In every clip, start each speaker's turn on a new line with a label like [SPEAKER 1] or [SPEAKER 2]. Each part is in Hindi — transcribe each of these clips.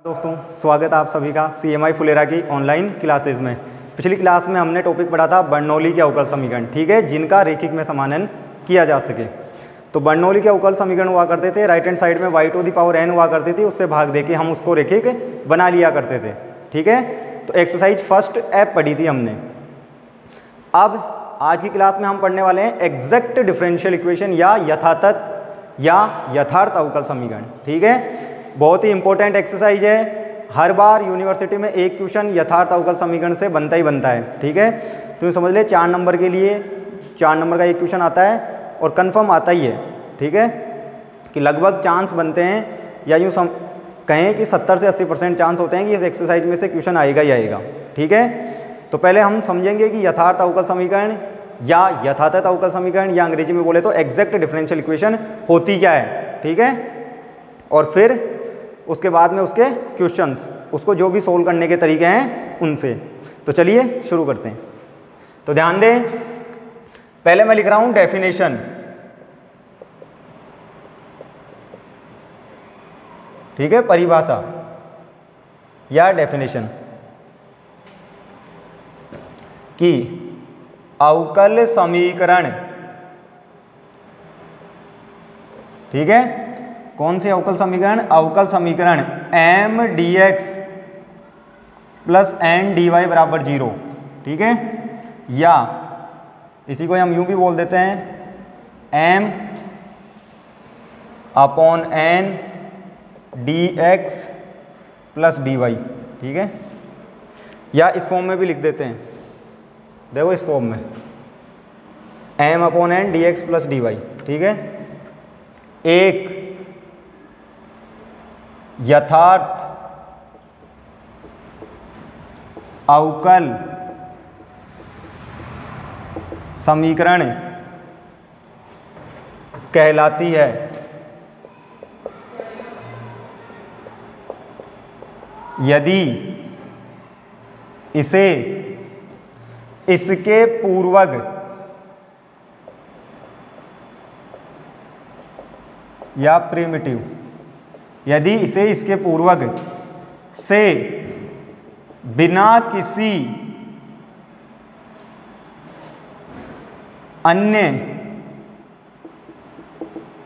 [SPEAKER 1] दोस्तों स्वागत है आप सभी का CMI फुलेरा की ऑनलाइन क्लासेस में। पिछली क्लास में हमने टॉपिक पढ़ा था बर्नौली के अवकल समीकरण, ठीक है, जिनका रेखिक में समानन किया जा सके। तो बर्नौली के अवकल समीकरण हुआ करते थे, राइट हैंड साइड में y⁴n हुआ करती थी, उससे भाग दे के हम उसको रेखिक बना लिया करते थे, ठीक है। तो एक्सरसाइज फर्स्ट ऐप पढ़ी थी हमने। अब आज की क्लास में हम पढ़ने वाले हैं एग्जैक्ट डिफरेंशियल इक्वेशन या यथातथ या यथार्थ अवकल समीकरण, ठीक है। बहुत ही इंपॉर्टेंट एक्सरसाइज है, हर बार यूनिवर्सिटी में एक क्वेश्चन यथार्थ अवकल समीकरण से बनता ही बनता है, ठीक है। तो समझ ले 4 नंबर के लिए 4 नंबर का एक क्वेश्चन आता है और कंफर्म आता ही है, ठीक है, कि लगभग चांस बनते हैं या यूँ कहें कि 70 से 80% चांस होते हैं कि इस एक्सरसाइज में से क्वेश्चन आएगा ही आएगा, ठीक है। तो पहले हम समझेंगे कि यथार्थ अवकल समीकरण या यथातथ अवकल समीकरण या अंग्रेजी में बोले तो एग्जैक्ट डिफरेंशियल इक्वेशन होती क्या है, ठीक है। और फिर उसके बाद में उसके क्वेश्चंस, उसको जो भी सोल्व करने के तरीके हैं उनसे। तो चलिए शुरू करते हैं। तो ध्यान दें, पहले मैं लिख रहा हूं डेफिनेशन, ठीक है, परिभाषा या डेफिनेशन कि अवकल समीकरण, ठीक है, कौन से अवकल समीकरण? अवकल समीकरण m/dx + n/dy बराबर 0, ठीक है, या इसी को हम यूं भी बोल देते हैं m/n dx + dy, ठीक है, या इस फॉर्म में भी लिख देते हैं, देखो इस फॉर्म में m/n dx + dy, ठीक है। एक यथार्थ अवकल समीकरण कहलाती है यदि इसे इसके पूर्वक या प्रिमिटिव, यदि इसे इसके पूर्वक से बिना किसी अन्य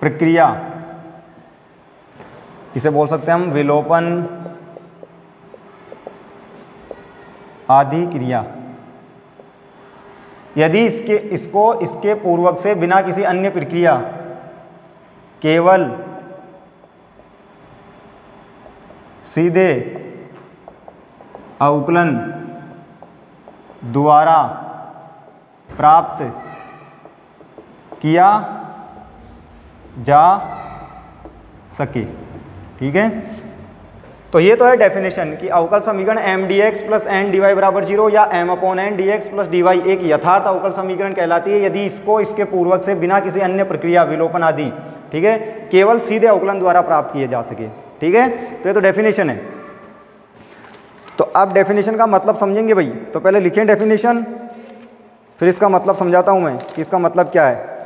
[SPEAKER 1] प्रक्रिया, इसे बोल सकते हैं हम विलोपन आदि क्रिया, यदि इसको इसके पूर्वक से बिना किसी अन्य प्रक्रिया केवल सीधे अवकलन द्वारा प्राप्त किया जा सके, ठीक है। तो ये तो है डेफिनेशन कि अवकल समीकरण m/dx + n/dy बराबर 0 या m/n dx + dy एक यथार्थ अवकल समीकरण कहलाती है यदि इसको इसके पूर्वक से बिना किसी अन्य प्रक्रिया विलोपन आदि, ठीक है, केवल सीधे अवकलन द्वारा प्राप्त किए जा सके, ठीक है। तो ये तो डेफिनेशन है। तो अब डेफिनेशन का मतलब समझेंगे भाई। तो पहले लिखें डेफिनेशन, फिर इसका मतलब समझाता हूं मैं कि इसका मतलब क्या है।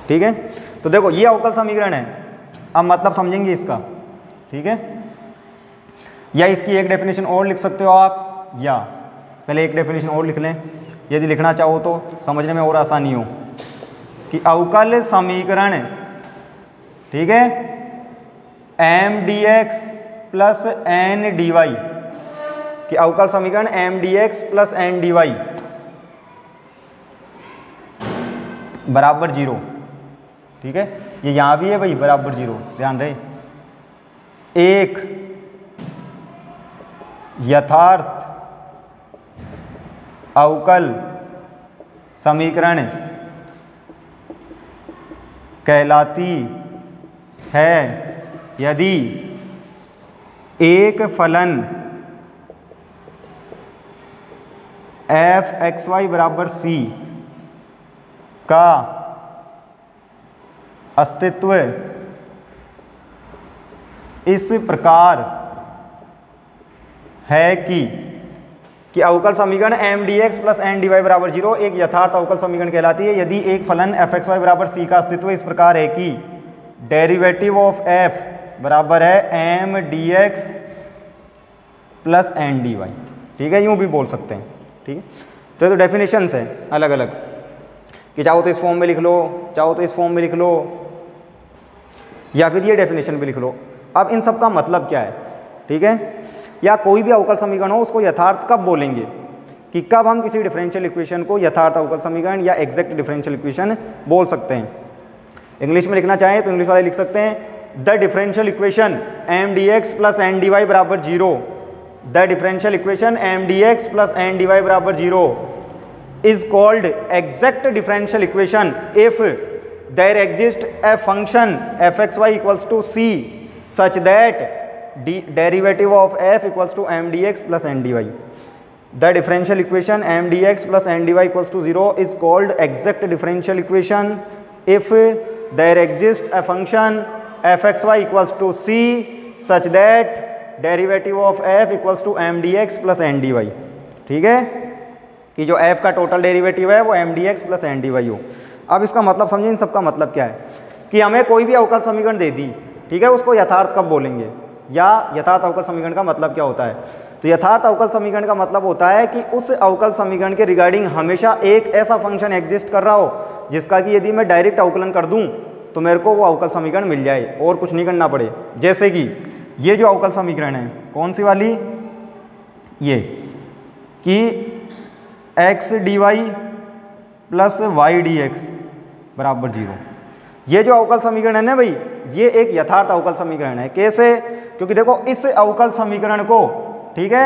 [SPEAKER 1] ठीक है, तो देखो ये अवकल समीकरण है, अब मतलब समझेंगे इसका, ठीक है। या इसकी एक डेफिनेशन और लिख सकते हो आप, या पहले एक डेफिनेशन और लिख लें यदि लिखना चाहो तो समझने में और आसानी हो, कि अवकल समीकरण, ठीक है, m/dx + n/dy, कि अवकल समीकरण m/dx + n/dy बराबर 0, ठीक है। ये यहाँ भी है भाई बराबर 0, ध्यान रहे। एक यथार्थ अवकल समीकरण कहलाती है यदि एक फलन f(x, y) बराबर c का अस्तित्व इस प्रकार है कि अवकल समीकरण M D x plus N D Y बराबर 0 एक यथार्थ अवकल समीकरण कहलाती है यदि एक फलन एफ एक्स वाई बराबर सी का अस्तित्व इस प्रकार है कि डेरिवेटिव ऑफ एफ बराबर है M D x plus N D Y. ठीक है, यूँ भी बोल सकते हैं। ठीक है, तो ये तो डेफिनेशंस है अलग अलग कि चाहो तो इस फॉर्म में लिख लो, चाहो तो इस फॉर्म में लिख लो, या फिर ये डेफिनेशन भी लिख लो। अब इन सब का मतलब क्या है? ठीक है, या कोई भी अवकल समीकरण हो उसको यथार्थ कब बोलेंगे कि कब हम किसी डिफरेंशियल इक्वेशन को यथार्थ अवकल समीकरण या एग्जैक्ट डिफरेंशियल इक्वेशन बोल सकते हैं। इंग्लिश में लिखना चाहें तो इंग्लिश वाले लिख सकते हैं the differential equation M D x plus N D Y बराबर 0, the differential equation M D x plus N D Y बराबर 0 is called exact differential equation if there exists a function fxy equals to c such that derivative of f equals to mdx plus ndy. The differential equation mdx plus ndy equals to 0 is called exact differential equation if there exists a function fxy equals to c such that derivative of f equals to mdx plus ndy. ठीक है, कि जो f का टोटल डेरिवेटिव है वो M D x plus N D Y हो। अब इसका मतलब समझिए, इन सबका मतलब क्या है कि हमें कोई भी अवकल समीकरण दे दी, ठीक है, उसको यथार्थ कब बोलेंगे या यथार्थ अवकल समीकरण का मतलब क्या होता है? तो यथार्थ अवकल समीकरण का मतलब होता है कि उस अवकल समीकरण के रिगार्डिंग हमेशा एक ऐसा फंक्शन एग्जिस्ट कर रहा हो जिसका कि यदि मैं डायरेक्ट अवकलन कर दूँ तो मेरे को वो अवकल समीकरण मिल जाए और कुछ नहीं करना पड़े। जैसे कि ये जो अवकल समीकरण है, कौन सी वाली, ये कि X D Y plus Y D X बराबर 0, ये जो अवकल समीकरण है ना भाई, ये एक यथार्थ अवकल समीकरण है। कैसे? क्योंकि देखो इस अवकल समीकरण को, ठीक है,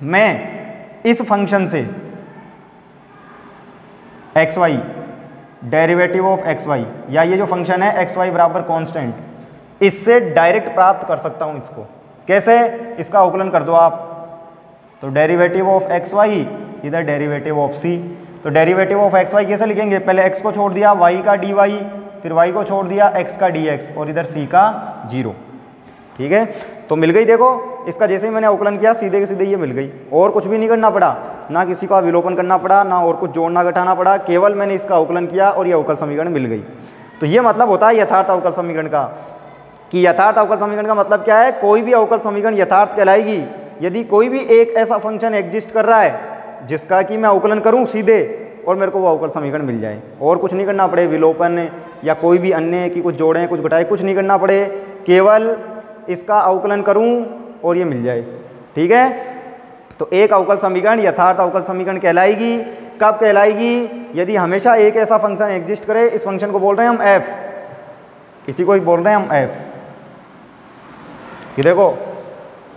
[SPEAKER 1] मैं इस फंक्शन से X Y derivative of X Y, या ये जो फंक्शन है एक्स वाई बराबर कॉन्स्टेंट, इससे डायरेक्ट प्राप्त कर सकता हूँ इसको। कैसे? इसका अवकलन कर दो आप, तो डेरिवेटिव ऑफ एक्स वाई इधर डेरिवेटिव ऑफ सी, तो डेरिवेटिव ऑफ एक्स वाई कैसे लिखेंगे? पहले एक्स को छोड़ दिया वाई का डी वाई, फिर वाई को छोड़ दिया एक्स का डी एक्स, और इधर सी का 0। ठीक है, तो मिल गई। देखो इसका जैसे ही मैंने अवकलन किया सीधे के सीधे ये मिल गई, और कुछ भी नहीं करना पड़ा, ना किसी का विलोपन करना पड़ा, ना और कुछ जोड़ना घटाना पड़ा, केवल मैंने इसका अवकलन किया और ये अवकल समीकरण मिल गई। तो ये मतलब होता है यथार्थ अवकल समीकरण का, कि यथार्थ अवकल समीकरण का मतलब क्या है? कोई भी अवकल समीकरण यथार्थ कहलाएगी यदि कोई भी एक ऐसा फंक्शन एग्जिस्ट कर रहा है जिसका कि मैं अवकलन करूं सीधे और मेरे को वो अवकल समीकरण मिल जाए, और कुछ नहीं करना पड़े, विलोपन या कोई भी अन्य कि कुछ जोड़ें कुछ घटाएं, कुछ नहीं करना पड़े, केवल इसका अवकलन करूं और ये मिल जाए। ठीक है, तो एक अवकल समीकरण यथार्थ अवकल समीकरण कहलाएगी। कब कहलाएगी? यदि हमेशा एक ऐसा फंक्शन एग्जिस्ट करे, इस फंक्शन को बोल रहे हैं हम f, इसी को ही बोल रहे हैं हम f। ये देखो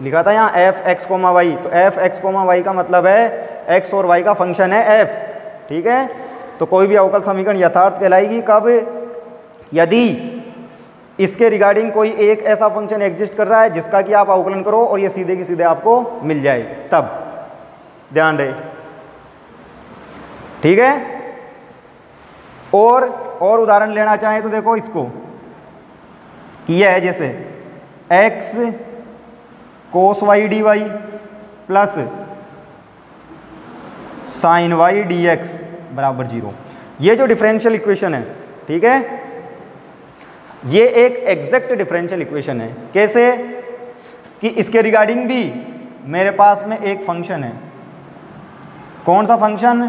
[SPEAKER 1] लिखा था यहाँ एफ एक्स कोमा वाई, तो एफ एक्स कोमा वाई का मतलब है एक्स और वाई का फंक्शन है एफ। ठीक है, तो कोई भी अवकल समीकरण यथार्थ कहलाएगी कब? यदि इसके रिगार्डिंग कोई एक ऐसा फंक्शन एग्जिस्ट कर रहा है जिसका कि आप अवकलन करो और ये सीधे की सीधे आपको मिल जाए, तब ध्यान रहे। ठीक है, और उदाहरण लेना चाहें तो देखो इसको, कि यह है जैसे X cos Y D Y plus sine Y D X बराबर 0, ये जो डिफरेंशियल इक्वेशन है, ठीक है, ये एक एग्जैक्ट डिफरेंशियल इक्वेशन है। कैसे? कि इसके रिगार्डिंग भी मेरे पास में एक फंक्शन है, कौन सा फंक्शन?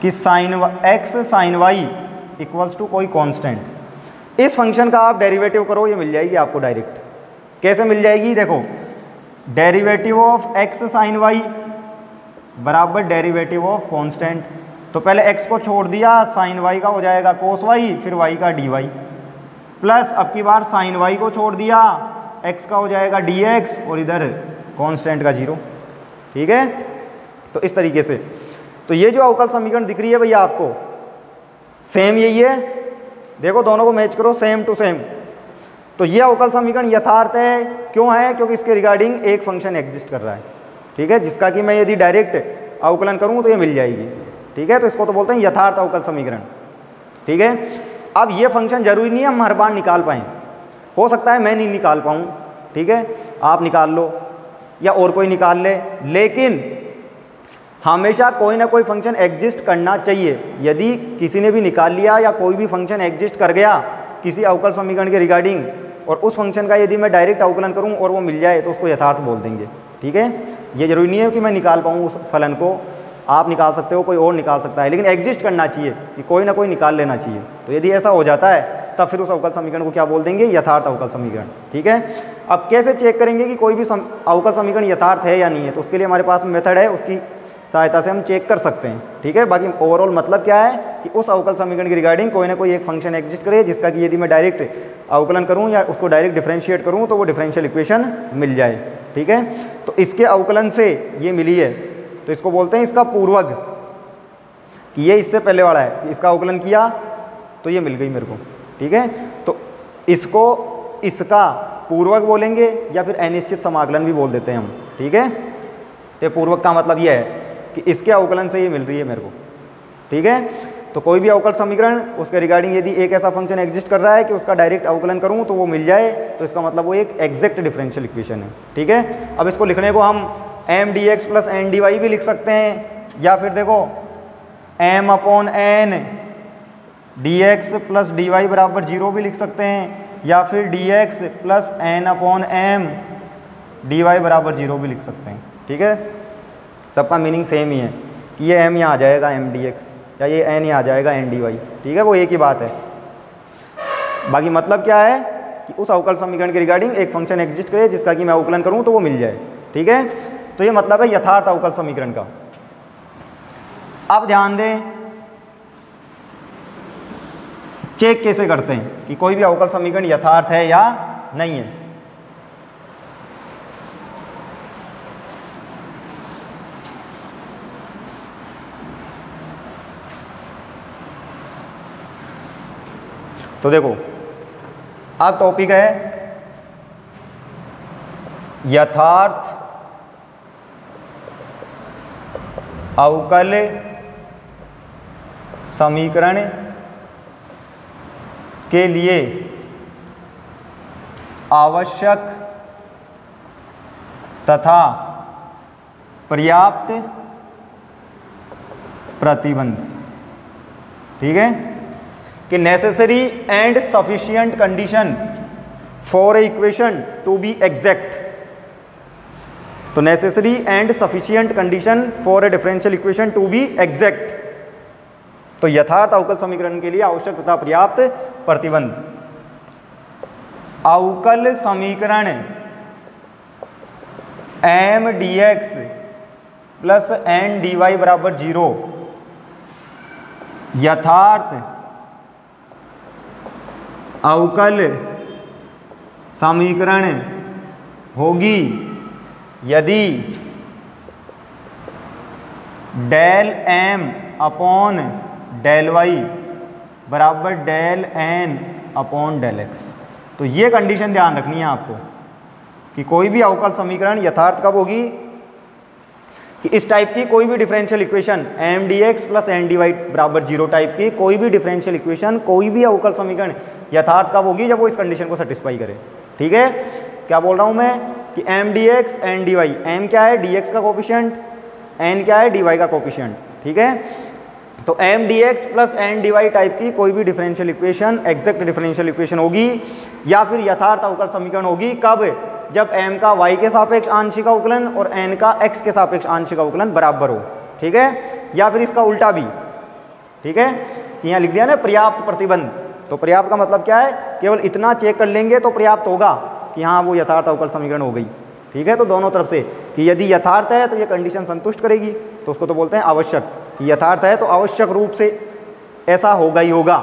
[SPEAKER 1] कि sine X sine Y equals to कोई कांस्टेंट। इस फंक्शन का आप डेरिवेटिव करो, ये मिल जाएगी आपको डायरेक्ट। कैसे मिल जाएगी? देखो derivative of X sine Y बराबर डेरिवेटिव ऑफ कांस्टेंट, तो पहले x को छोड़ दिया, साइन y का हो जाएगा कोस y, फिर y का dy, प्लस अब की बार साइन y को छोड़ दिया, x का हो जाएगा dx और इधर कांस्टेंट का 0। ठीक है, तो इस तरीके से तो ये जो अवकल समीकरण दिख रही है भैया आपको, सेम यही है। देखो दोनों को मैच करो, सेम टू सेम। तो ये अवकल समीकरण यथार्थ है। क्यों है? क्योंकि इसके रिगार्डिंग एक फंक्शन एग्जिस्ट कर रहा है, ठीक है, जिसका कि मैं यदि डायरेक्ट अवकलन करूँ तो ये मिल जाएगी। ठीक है, तो इसको तो बोलते हैं यथार्थ अवकल समीकरण। ठीक है, अब ये फंक्शन जरूरी नहीं है हम हर बार निकाल पाएँ, हो सकता है मैं नहीं निकाल पाऊँ, ठीक है, आप निकाल लो या और कोई निकाल ले, लेकिन हमेशा कोई ना कोई फंक्शन एग्जिस्ट करना चाहिए। यदि किसी ने भी निकाल लिया या कोई भी फंक्शन एग्जिस्ट कर गया किसी अवकल समीकरण के रिगार्डिंग, और उस फंक्शन का यदि मैं डायरेक्ट अवकलन करूं और वो मिल जाए तो उसको यथार्थ बोल देंगे, ठीक है। ये जरूरी नहीं है कि मैं निकाल पाऊँ उस फलन को, आप निकाल सकते हो, कोई और निकाल सकता है, लेकिन एग्जिस्ट करना चाहिए कि कोई ना कोई निकाल लेना चाहिए। तो यदि ऐसा हो जाता है तब फिर उस अवकल समीकरण को क्या बोल देंगे, यथार्थ अवकल समीकरण, ठीक है। अब कैसे चेक करेंगे कि कोई भी अवकल समीकरण यथार्थ है या नहीं है, तो उसके लिए हमारे पास मेथड है, उसकी सहायता से हम चेक कर सकते हैं, ठीक है। बाकी ओवरऑल मतलब क्या है कि उस अवकल समीकरण की रिगार्डिंग कोई ना कोई एक फंक्शन एग्जिस्ट करे जिसका कि यदि मैं डायरेक्ट अवकलन करूं या उसको डायरेक्ट डिफरेंशिएट करूं तो वो डिफरेंशियल इक्वेशन मिल जाए, ठीक है। तो इसके अवकलन से ये मिली है तो इसको बोलते हैं इसका पूर्वक, कि ये इससे पहले वाला है, इसका अवकलन किया तो ये मिल गई मेरे को, ठीक है। तो इसको इसका पूर्वक बोलेंगे या फिर अनिश्चित समाकलन भी बोल देते हैं हम, ठीक है। तो पूर्वक का मतलब ये है कि इसके अवकलन से ये मिल रही है मेरे को, ठीक है। तो कोई भी अवकल समीकरण उसके रिगार्डिंग यदि एक ऐसा फंक्शन एग्जिस्ट कर रहा है कि उसका डायरेक्ट अवकलन करूं तो वो मिल जाए, तो इसका मतलब वो एक एग्जैक्ट डिफरेंशियल इक्वेशन है, ठीक है। अब इसको लिखने को हम M D x plus N D Y भी लिख सकते हैं, या फिर देखो M upon N D x plus D Y बराबर 0 भी लिख सकते हैं, या फिर D x plus N upon M D Y बराबर 0 भी लिख सकते हैं, ठीक है। सबका मीनिंग सेम ही है कि ये m यहाँ आ जाएगा एम डी एक्स या ये n यहाँ आ जाएगा एन डी वाई, ठीक है, वो एक ही बात है। बाकी मतलब क्या है कि उस अवकल समीकरण के रिगार्डिंग एक फंक्शन एग्जिस्ट करे जिसका कि मैं अवकलन करूँ तो वो मिल जाए, ठीक है। तो ये मतलब है यथार्थ अवकल समीकरण का। अब ध्यान दें चेक कैसे करते हैं कि कोई भी अवकल समीकरण यथार्थ है या नहीं है। तो देखो अब टॉपिक है यथार्थ अवकल समीकरण के लिए आवश्यक तथा पर्याप्त प्रतिबंध, ठीक है, कि necessary and sufficient condition for a equation to be exact. तो necessary and sufficient condition for a differential equation to be exact, तो यथार्थ अवकल समीकरण के लिए आवश्यक तथा पर्याप्त प्रतिबंध। अवकल समीकरण M D x plus N D Y बराबर 0 यथार्थ अवकल समीकरण होगी यदि del M upon del Y बराबर del N upon del x. तो ये कंडीशन ध्यान रखनी है आपको कि कोई भी अवकल समीकरण यथार्थ कब होगी कि इस टाइप की कोई भी differential equation M D x plus N D Y बराबर 0 टाइप की कोई भी डिफरेंशियल इक्वेशन, कोई भी अवकल समीकरण यथार्थ कब होगी जब वो इस कंडीशन को सेटिस्फाई करे, ठीक है। क्या बोल रहा हूँ मैं कि M D X N D Y, M क्या है डी एक्स का कोफिशिएंट, एन क्या है डी वाई का कोफिशिएंट, ठीक है। तो M D x plus N D Y type की कोई भी differential equation exact differential equation होगी या फिर यथार्थ अवकल समीकरण होगी कब, जब m का y के सापेक्ष आंशिक अवकलन और n का x के सापेक्ष आंशिक अवकलन बराबर हो, ठीक है, या फिर इसका उल्टा भी, ठीक है। यहाँ लिख दिया ना पर्याप्त प्रतिबंध। तो पर्याप्त का मतलब क्या है, केवल इतना चेक कर लेंगे तो पर्याप्त होगा कि हाँ वो यथार्थ अवकल समीकरण हो गई, ठीक है। तो दोनों तरफ से कि यदि यथार्थ है तो ये कंडीशन संतुष्ट करेगी, तो उसको तो बोलते हैं आवश्यक, कि यथार्थ है तो आवश्यक रूप से ऐसा होगा ही होगा,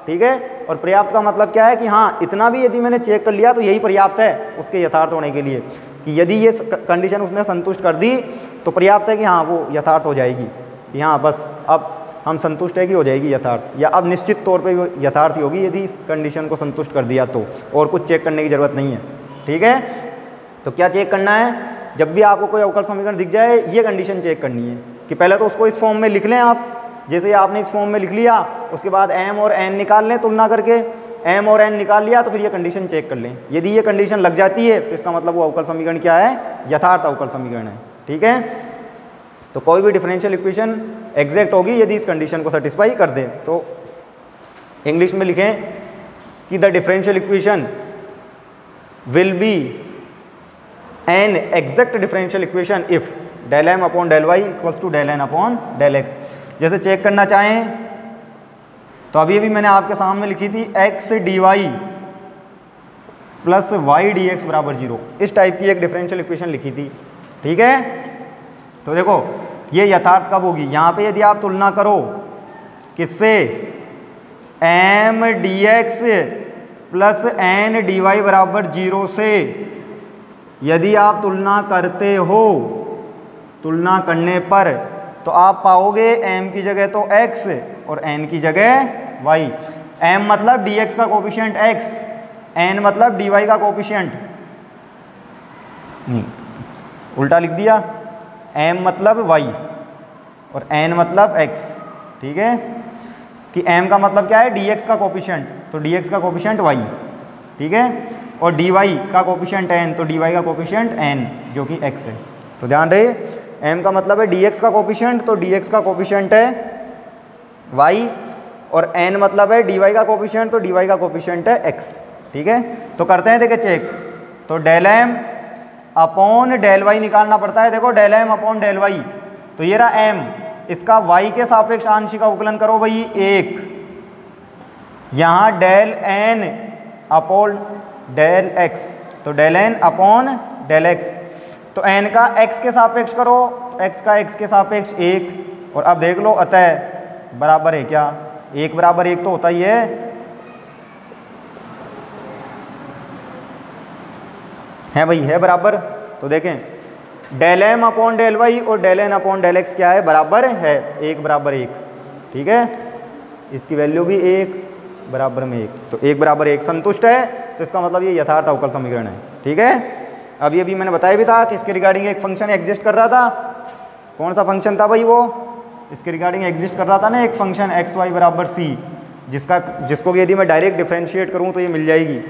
[SPEAKER 1] ठीक है। और पर्याप्त का मतलब क्या है कि हाँ इतना भी यदि मैंने चेक कर लिया तो यही पर्याप्त है उसके यथार्थ होने के लिए, कि यदि ये कंडीशन उसने संतुष्ट कर दी तो पर्याप्त है कि हाँ वो यथार्थ हो जाएगी, कि हाँ बस अब हम संतुष्ट है कि हो जाएगी यथार्थ, या अब निश्चित तौर पे वो यथार्थ ही होगी यदि इस कंडीशन को संतुष्ट कर दिया तो, और कुछ चेक करने की ज़रूरत नहीं है, ठीक है। तो क्या चेक करना है, जब भी आपको कोई अवकल समीकरण दिख जाए ये कंडीशन चेक करनी है कि पहले तो उसको इस फॉर्म में लिख लें आप, जैसे आपने इस फॉर्म में लिख लिया उसके बाद m और n निकाल लें तुलना करके, m और n निकाल लिया तो फिर ये कंडीशन चेक कर लें। यदि ये कंडीशन लग जाती है तो इसका मतलब वो अवकल समीकरण क्या है, यथार्थ अवकल समीकरण है। ठीक है, तो कोई भी डिफरेंशियल इक्वेशन एग्जैक्ट होगी यदि इस कंडीशन को सेटिस्फाई कर दे। तो इंग्लिश में लिखें कि the differential equation will be an exact differential equation if del m upon del y equals to del n upon del x। जैसे चेक करना चाहें तो अभी अभी मैंने आपके सामने लिखी थी x dy plus Y D X बराबर 0, इस टाइप की एक डिफरेंशियल इक्वेशन लिखी थी। ठीक है, तो देखो ये यथार्थ कब होगी, यहाँ पे यदि आप तुलना करो किससे, m dx plus n dy बराबर 0 से, यदि आप तुलना करते हो, तुलना करने पर तो आप पाओगे m की जगह तो x और n की जगह y। m मतलब dx का कोफिशिएंट x, n मतलब dy का कोफिशिएंट, नहीं उल्टा लिख दिया, m मतलब y और n मतलब x। ठीक है, कि m का मतलब क्या है, dx का कोफिशिएंट, तो dx का कोफिशिएंट y। ठीक है, और dy का कोफिशिएंट n, तो dy का कोफिशिएंट n जो कि x है। तो ध्यान रहे m का मतलब है dx का कोफिशिएंट, तो dx का कोफिशिएंट है y, और n मतलब है dy का कोफिशिएंट, तो dy का कोफिशिएंट है x। ठीक है, तो करते हैं देखिए चेक, तो del m upon del y निकालना पड़ता है। देखो del m upon del y, तो ये रहा m, इसका y के सापेक्ष आंशिक अवकलन करो भाई 1, यहाँ del n upon del x, तो del n upon del x, तो n का x के सापेक्ष करो, x का x के सापेक्ष 1, और अब देख लो अतः बराबर है क्या, 1 बराबर 1 तो होता ही है भाई, है बराबर। तो देखें del m upon del y और del n upon del x क्या है, बराबर है, 1 बराबर 1। ठीक है, इसकी वैल्यू भी 1 बराबर में 1, तो 1 बराबर 1 संतुष्ट है, तो इसका मतलब ये यथार्थ अवकल समीकरण है। ठीक है, अभी मैंने बताया भी था कि इसके रिगार्डिंग एक फंक्शन एग्जिस्ट कर रहा था। कौन सा फंक्शन था भाई, वो इसके रिगार्डिंग एग्जिस्ट कर रहा था ना एक फंक्शन एक्स वाई बराबर सी, जिसको यदि मैं डायरेक्ट डिफरेंशिएट करूं तो ये मिल जाएगी।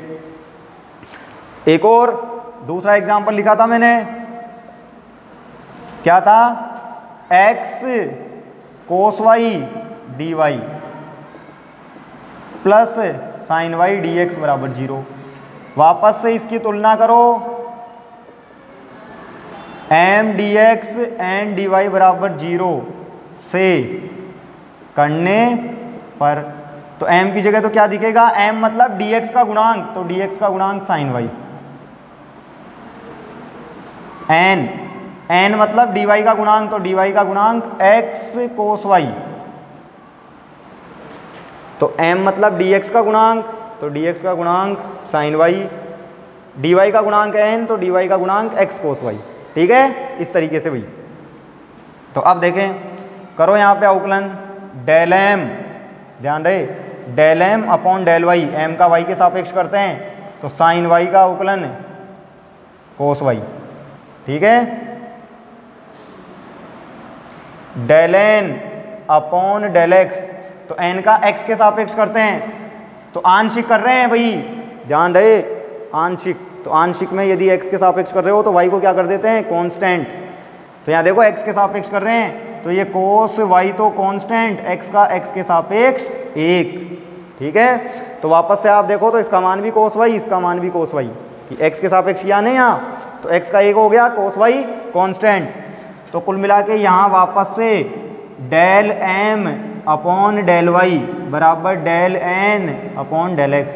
[SPEAKER 1] एक और दूसरा एग्जांपल लिखा था मैंने, क्या था, X cos Y D Y plus sine Y D X बराबर 0। वापस से इसकी तुलना करो, M D X and D Y बराबर 0 से करने पर, तो m की जगह तो क्या दिखेगा, m मतलब dx का गुणांक, तो dx का गुणांक साइन y, n मतलब dy का गुणांक, तो dy का गुणांक x कोस y, तो m मतलब dx का गुणांक, तो dx का गुणांक साइन y, dy का गुणांक n, तो dy का गुणांक x कोस y। ठीक है, इस तरीके से भाई। तो अब देखें, करो यहाँ पे अवकलन del m, ध्यान रहे del m upon del y, m का y के सापेक्ष करते हैं तो साइन y का अवकलन कोस y। ठीक है, del n upon del x, तो n का x के सापेक्ष करते हैं तो आंशिक कर रहे हैं भाई, ध्यान रहे आंशिक, तो आंशिक में यदि x के सापेक्ष कर रहे हो तो y को क्या कर देते हैं, कांस्टेंट। तो यहाँ देखो x के सापेक्ष कर रहे हैं तो ये कोस y तो कांस्टेंट, x का x के सापेक्ष 1। ठीक है, तो वापस से आप देखो तो इसका मान भी कोस y, इसका मान भी कोस y, कि x के सापेक्ष किया नहीं यहाँ, तो x का 1 हो गया, कोस y कांस्टेंट। तो कुल मिला के यहाँ वापस से del m upon del y बराबर del n upon del x,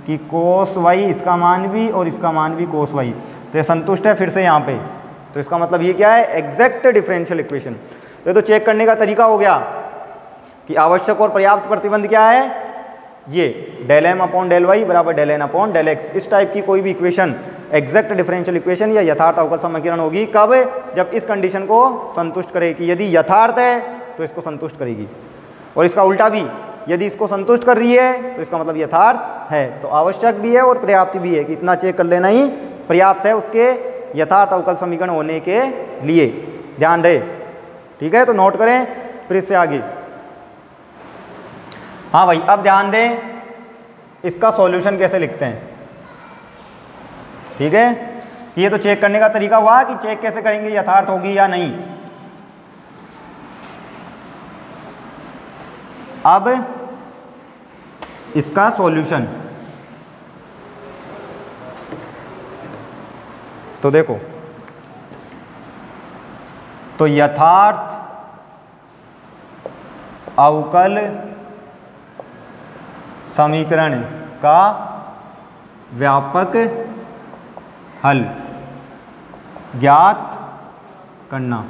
[SPEAKER 1] कि कोस y इसका मान भी और इसका मान भी कोस y, तो ये संतुष्ट है फिर से यहाँ पे। तो इसका मतलब ये क्या है, एग्जैक्ट डिफरेंशियल इक्वेशन। तो चेक करने का तरीका हो गया कि आवश्यक और पर्याप्त प्रतिबंध क्या है, ये del m upon del y बराबर del n upon del x। इस टाइप की कोई भी इक्वेशन एग्जैक्ट डिफरेंशियल इक्वेशन या यथार्थ अवकल समीकरण होगी कब, जब इस कंडीशन को संतुष्ट करे कि यदि यथार्थ है तो इसको संतुष्ट करेगी, और इसका उल्टा भी, यदि इसको संतुष्ट कर रही है तो इसका मतलब यथार्थ है। तो आवश्यक भी है और पर्याप्त भी है, कि इतना चेक कर लेना ही पर्याप्त है उसके यथार्थ अवकल समीकरण होने के लिए, ध्यान रहे। ठीक है, तो नोट करें फिर इससे आगे। हाँ भाई, अब ध्यान दें इसका सॉल्यूशन कैसे लिखते हैं। ठीक है, ये तो चेक करने का तरीका हुआ कि चेक कैसे करेंगे यथार्थ होगी या नहीं। अब इसका सॉल्यूशन तो देखो, तो यथार्थ अवकल समीकरण का व्यापक हल ज्ञात करना।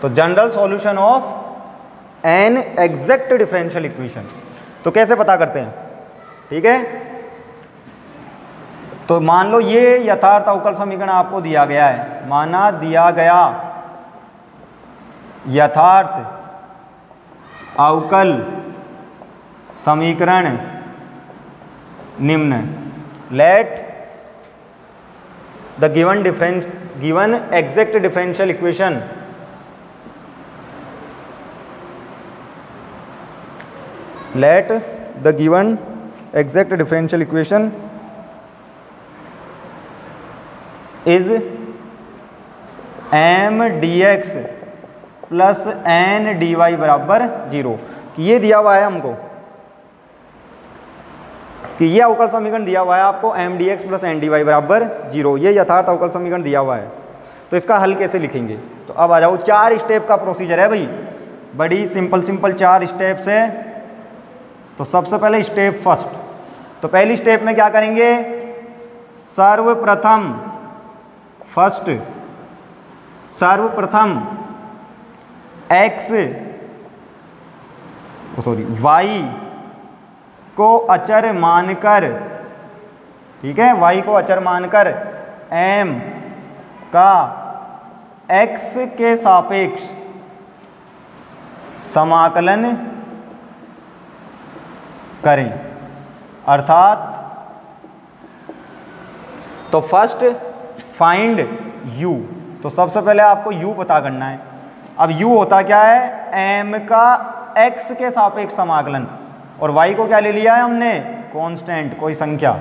[SPEAKER 1] तो general solution of N exact differential equation, तो कैसे पता करते हैं। ठीक है, तो मान लो ये यथार्थ अवकल समीकरण आपको दिया गया है, माना दिया गया यथार्थ अवकल समीकरण निम्न, let the given exact differential equation let the given exact differential equation is m dx plus n dy बराबर 0। कि ये दिया हुआ है हमको कि ये अवकल समीकरण दिया हुआ है आपको m dx plus n dy बराबर 0, ये यथार्थ अवकल समीकरण दिया हुआ है। तो इसका हल कैसे लिखेंगे। तो अब आ जाओ, 4 स्टेप का प्रोसीजर है भाई, बड़ी सिंपल 4 स्टेप्स है। तो सबसे पहले स्टेप फर्स्ट, तो पहली स्टेप में क्या करेंगे, सर्वप्रथम y को अचर मानकर, ठीक है, y को अचर मानकर m का x के सापेक्ष समाकलन करें। अर्थात तो फर्स्ट फाइंड u, तो सबसे पहले आपको u पता करना है। अब u होता क्या है, m का x के सापेक्ष समाकलन, और y को क्या ले लिया है हमने, कांस्टेंट, कोई संख्या,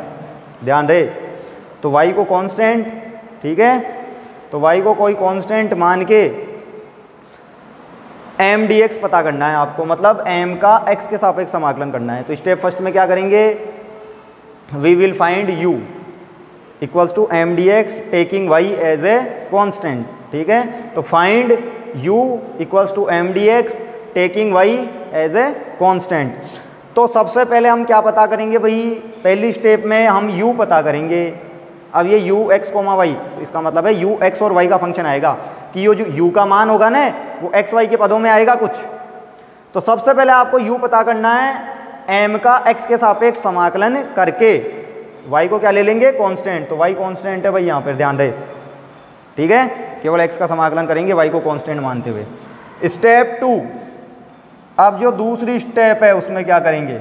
[SPEAKER 1] ध्यान रहे। तो y को कांस्टेंट, ठीक है, तो y को कोई कांस्टेंट मान के m dx पता करना है आपको, मतलब m का x के सापेक्ष समाकलन करना है। तो स्टेप फर्स्ट में क्या करेंगे, we will find u equals to m dx taking y as a constant. ठीक है, तो find u equals to m dx taking y as a constant. तो सबसे पहले हम क्या पता करेंगे भाई, पहली स्टेप में हम u पता करेंगे। अब ये u x, y, तो इसका मतलब है u x और y का फंक्शन आएगा कि ये जो u का मान होगा ना वो x y के पदों में आएगा कुछ। तो सबसे पहले आपको u पता करना है, m का x के सापेक्ष समाकलन करके y को क्या ले लेंगे, कांस्टेंट। तो y कांस्टेंट है भाई यहाँ पर, ध्यान रहे। ठीक है, केवल x का समाकलन करेंगे y को कांस्टेंट मानते हुए। स्टेप 2, अब जो दूसरी स्टेप है उसमें क्या करेंगे,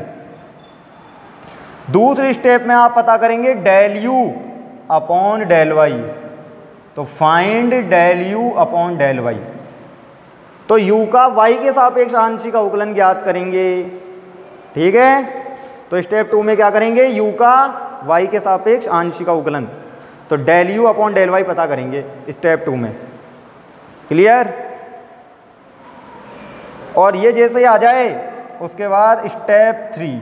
[SPEAKER 1] दूसरी स्टेप में आप पता करेंगे del u upon del y। तो find del u upon del y, तो u का y के सापेक्ष आंशिक अवकलन ज्ञात करेंगे। ठीक है, तो स्टेप 2 में क्या करेंगे, u का y के सापेक्ष आंशिक अवकलन, तो del u upon del y पता करेंगे स्टेप 2 में। क्लियर। और ये जैसे ही आ जाए उसके बाद स्टेप 3,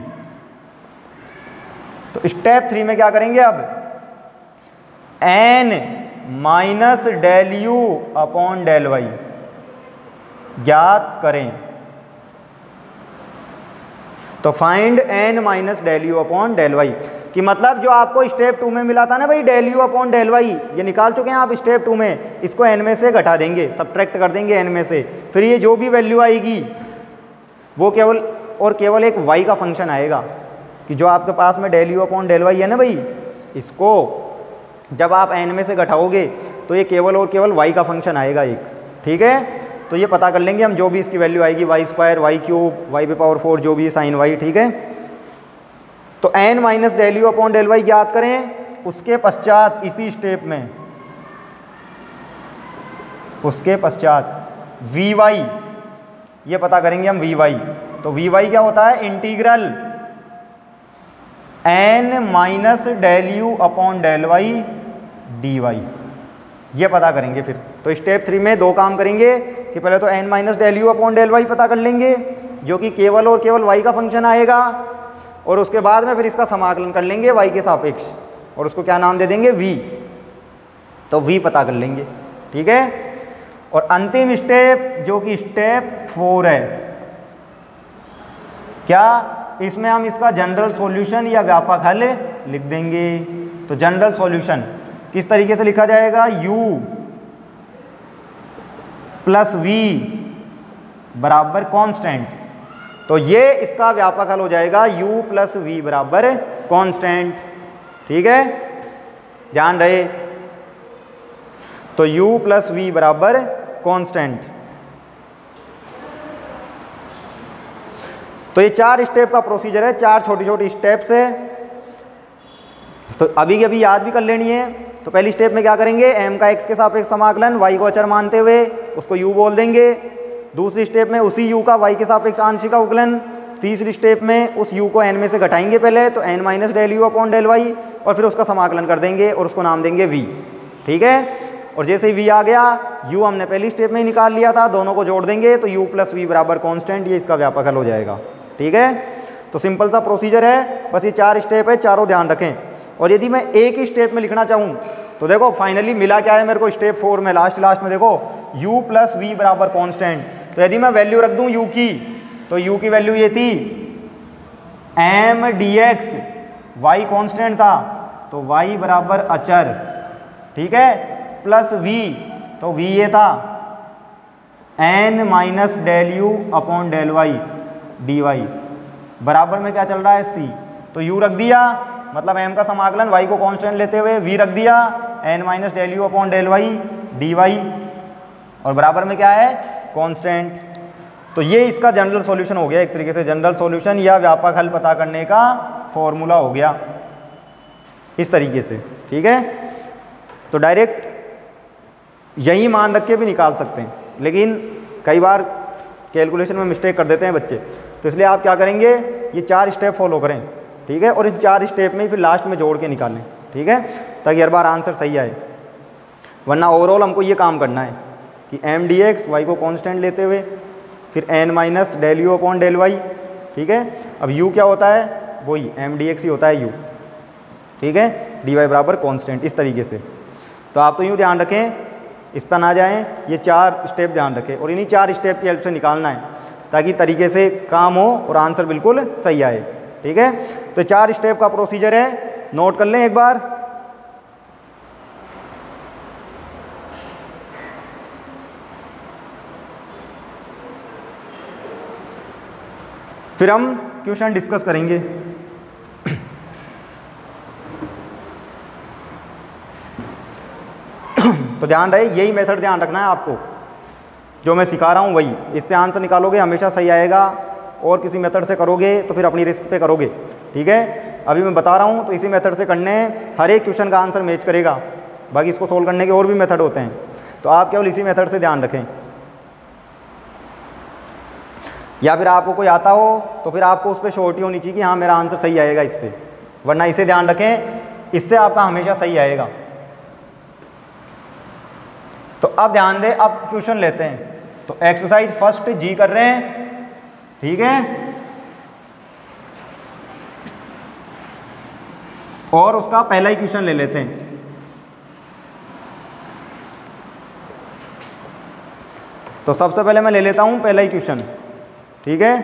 [SPEAKER 1] तो स्टेप 3 में क्या करेंगे, अब n minus del u upon del y ज्ञात करें। तो find n minus del u upon del y, कि मतलब जो आपको स्टेप 2 में मिला था ना भाई del u upon del y, ये निकाल चुके हैं आप स्टेप 2 में, इसको n में से घटा देंगे, सब्ट्रैक्ट कर देंगे n में से, फिर ये जो भी वैल्यू आएगी वो केवल और केवल एक y का फंक्शन आएगा, कि जो आपके पास में del u upon del y है ना भाई, इसको जब आप n में से घटाओगे तो ये केवल और केवल y का फंक्शन आएगा एक। ठीक है, तो ये पता कर लेंगे हम, जो भी इसकी वैल्यू आएगी, y square, y cube, y पे पावर 4, जो भी साइन y। ठीक है, तो n minus del u upon del y ज्ञात करें। उसके पश्चात इसी स्टेप में, उसके पश्चात vy ये पता करेंगे हम vy। तो vy क्या होता है, integral n minus del U upon del Y D Y, ये पता करेंगे फिर। तो स्टेप 3 में दो काम करेंगे कि पहले तो n minus del U upon del Y पता कर लेंगे, जो कि केवल और केवल y का फंक्शन आएगा, और उसके बाद में फिर इसका समाकलन कर लेंगे y के सापेक्ष, और उसको क्या नाम दे देंगे v, तो v पता कर लेंगे, ठीक है। और अंतिम स्टेप जो कि स्टेप 4 है, क्या इसमें हम इसका जनरल सॉल्यूशन या व्यापक हल लिख देंगे। तो जनरल सॉल्यूशन किस तरीके से लिखा जाएगा, u प्लस v बराबर कांस्टेंट, तो ये इसका व्यापक हल हो जाएगा u प्लस वी बराबर कांस्टेंट, ठीक है, ध्यान रहे। तो u प्लस वी बराबर कांस्टेंट। तो ये 4 स्टेप का प्रोसीजर है, 4 छोटी छोटी स्टेप्स है, तो अभी की अभी याद भी कर लेनी है। तो पहली स्टेप में क्या करेंगे, m का x के सापेक्ष समाकलन y को अचर मानते हुए उसको u बोल देंगे। दूसरी स्टेप में उसी u का y के सापेक्ष आंशिक अवकलन। तीसरी स्टेप में उस u को n में से घटाएंगे पहले, तो n minus del U upon del Y, और फिर उसका समाकलन कर देंगे और उसको नाम देंगे v, ठीक है। और जैसे ही v आ गया, u हमने पहली स्टेप में ही निकाल लिया था, दोनों को जोड़ देंगे तो u प्लस वी बराबर कॉन्स्टेंट, ये इसका व्यापक हल हो जाएगा, ठीक है। तो सिंपल सा प्रोसीजर है, बस ये 4 स्टेप है, चारों ध्यान रखें। और यदि मैं एक ही स्टेप में लिखना चाहूँ तो देखो फाइनली मिला क्या है मेरे को स्टेप 4 में, लास्ट में देखो u प्लस वी बराबर कॉन्स्टेंट। तो यदि मैं वैल्यू रख दूँ u की, तो u की वैल्यू ये थी m dx, y कॉन्स्टेंट था तो y बराबर अचर, ठीक है, प्लस v, तो v ये था n minus del U upon del Y D Y, बराबर में क्या चल रहा है c, तो u रख दिया, मतलब m का समाकलन y को कांस्टेंट लेते हुए v रख दिया n minus del U upon del Y D Y, और बराबर में क्या है कांस्टेंट। तो ये इसका जनरल सॉल्यूशन हो गया, एक तरीके से जनरल सॉल्यूशन या व्यापक हल पता करने का फॉर्मूला हो गया इस तरीके से, ठीक है। तो डायरेक्ट यही मान रख के भी निकाल सकते हैं, लेकिन कई बार कैलकुलेशन में मिस्टेक कर देते हैं बच्चे, तो इसलिए आप क्या करेंगे, ये 4 स्टेप फॉलो करें, ठीक है, और इन 4 स्टेप में ही फिर लास्ट में जोड़ के निकालें, ठीक है, ताकि हर बार आंसर सही आए। वरना ओवरऑल हमको ये काम करना है कि m dx y को कांस्टेंट लेते हुए, फिर n minus del U upon del Y, ठीक है। अब u क्या होता है, वही m dx ही होता है u, ठीक है, dy बराबर कांस्टेंट, इस तरीके से। तो आप तो यूँ ध्यान रखें, इस पर ना जाएं, ये 4 स्टेप ध्यान रखें और इन्हीं 4 स्टेप की हेल्प से निकालना है, ताकि तरीके से काम हो और आंसर बिल्कुल सही आए, ठीक है। तो 4 स्टेप का प्रोसीजर है, नोट कर लें एक बार। फिर हम क्वेश्चन डिस्कस करेंगे। तो ध्यान रहे, यही मेथड ध्यान रखना है आपको, जो मैं सिखा रहा हूँ वही, इससे आंसर निकालोगे हमेशा सही आएगा, और किसी मेथड से करोगे तो फिर अपनी रिस्क पे करोगे, ठीक है। अभी मैं बता रहा हूँ तो इसी मेथड से करने, हर एक क्वेश्चन का आंसर मैच करेगा, बाकी इसको सोल्व करने के और भी मेथड होते हैं, तो आप केवल इसी मेथड से ध्यान रखें। या फिर आपको कोई आता हो तो फिर आपको उस पर श्योरिटी होनी चाहिए कि हाँ मेरा आंसर सही आएगा इस पर, वरना इसे ध्यान रखें, इससे आपका हमेशा सही आएगा। तो अब ध्यान दें, अब क्वेश्चन लेते हैं। तो एक्सरसाइज फर्स्ट जी कर रहे हैं, ठीक है, और उसका पहला ही क्वेश्चन ले लेते हैं। तो सबसे पहले मैं ले लेता हूं पहला ही क्वेश्चन, ठीक है।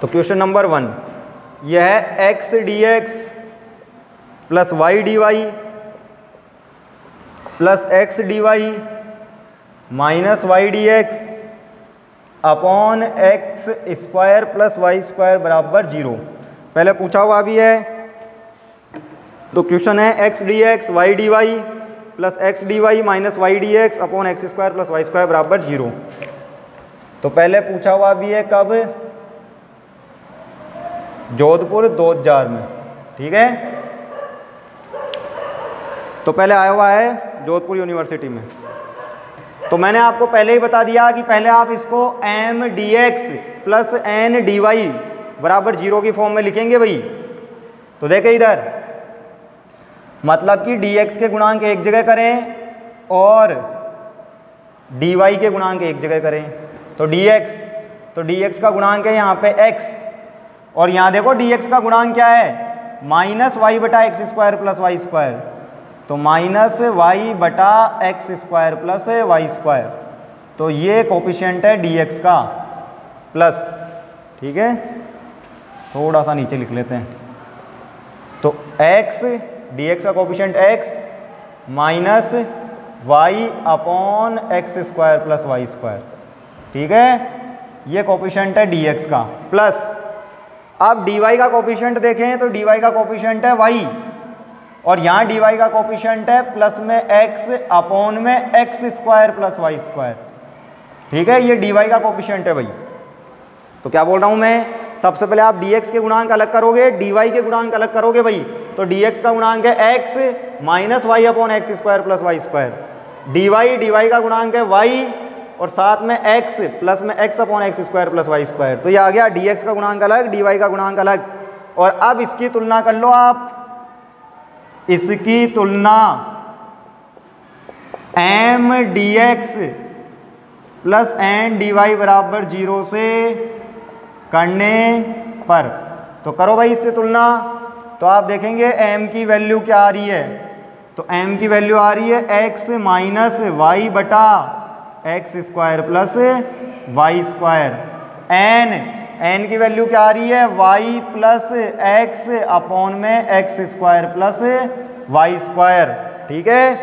[SPEAKER 1] तो क्वेश्चन नंबर 1 यह है x dx plus y dy plus x dy minus y dx upon x square plus Y square बराबर 0। पहले पूछा हुआ भी है, तो क्वेश्चन है x dx y dy plus x dy minus y dx upon x square plus Y square बराबर 0। तो पहले पूछा हुआ भी है कब, जोधपुर 2000 में, ठीक है। तो पहले आया हुआ है जोधपुर यूनिवर्सिटी में। तो मैंने आपको पहले ही बता दिया कि पहले आप इसको M D x plus N D Y बराबर 0 की फॉर्म में लिखेंगे भाई। तो देखें इधर, मतलब कि डी एक्स के गुणांक एक जगह करें और डी वाई के गुणांक एक जगह करें। तो डी एक्स का गुणांक है यहाँ पे x, और यहाँ देखो डी एक्स का गुणांक क्या है, माइनस वाई बटा x square plus Y square. तो माइनस वाई बटा x square plus Y square, तो ये कोफिशिएंट है डी एक्स का प्लस, ठीक है। थोड़ा सा नीचे लिख लेते हैं। तो x डी एक्स का coefficient x minus y upon x square plus Y square, ठीक है। ये कोफिशिएंट है डी एक्स का प्लस। अब डी वाई का कोफिशिएंट देखें तो डी वाई का कोफिशिएंट है y, और यहाँ डी वाई का कोफिशिएंट है प्लस में x अपॉन में x square plus Y square, ठीक है। ये डी वाई का कोफिशिएंट है भाई। तो क्या बोल रहा हूँ मैं, सबसे पहले आप dx के गुणांक अलग करोगे, dy के गुणांक अलग करोगे भाई। तो dx का गुणांक है x minus y upon x square plus Y square, dy का गुणांक है y और साथ में x प्लस में x upon x square plus Y square. तो ये आ गया dx का गुणांक अलग, dy का गुणांक अलग। और अब इसकी तुलना कर लो आप, इसकी तुलना m D x plus N D Y बराबर 0 से करने पर, तो करो भाई इससे तुलना। तो आप देखेंगे m की वैल्यू क्या आ रही है, तो m की वैल्यू आ रही है x माइनस वाई बटा x square plus Y square. n की वैल्यू क्या आ रही है, y प्लस एक्स अपॉन में x square plus Y square, ठीक है।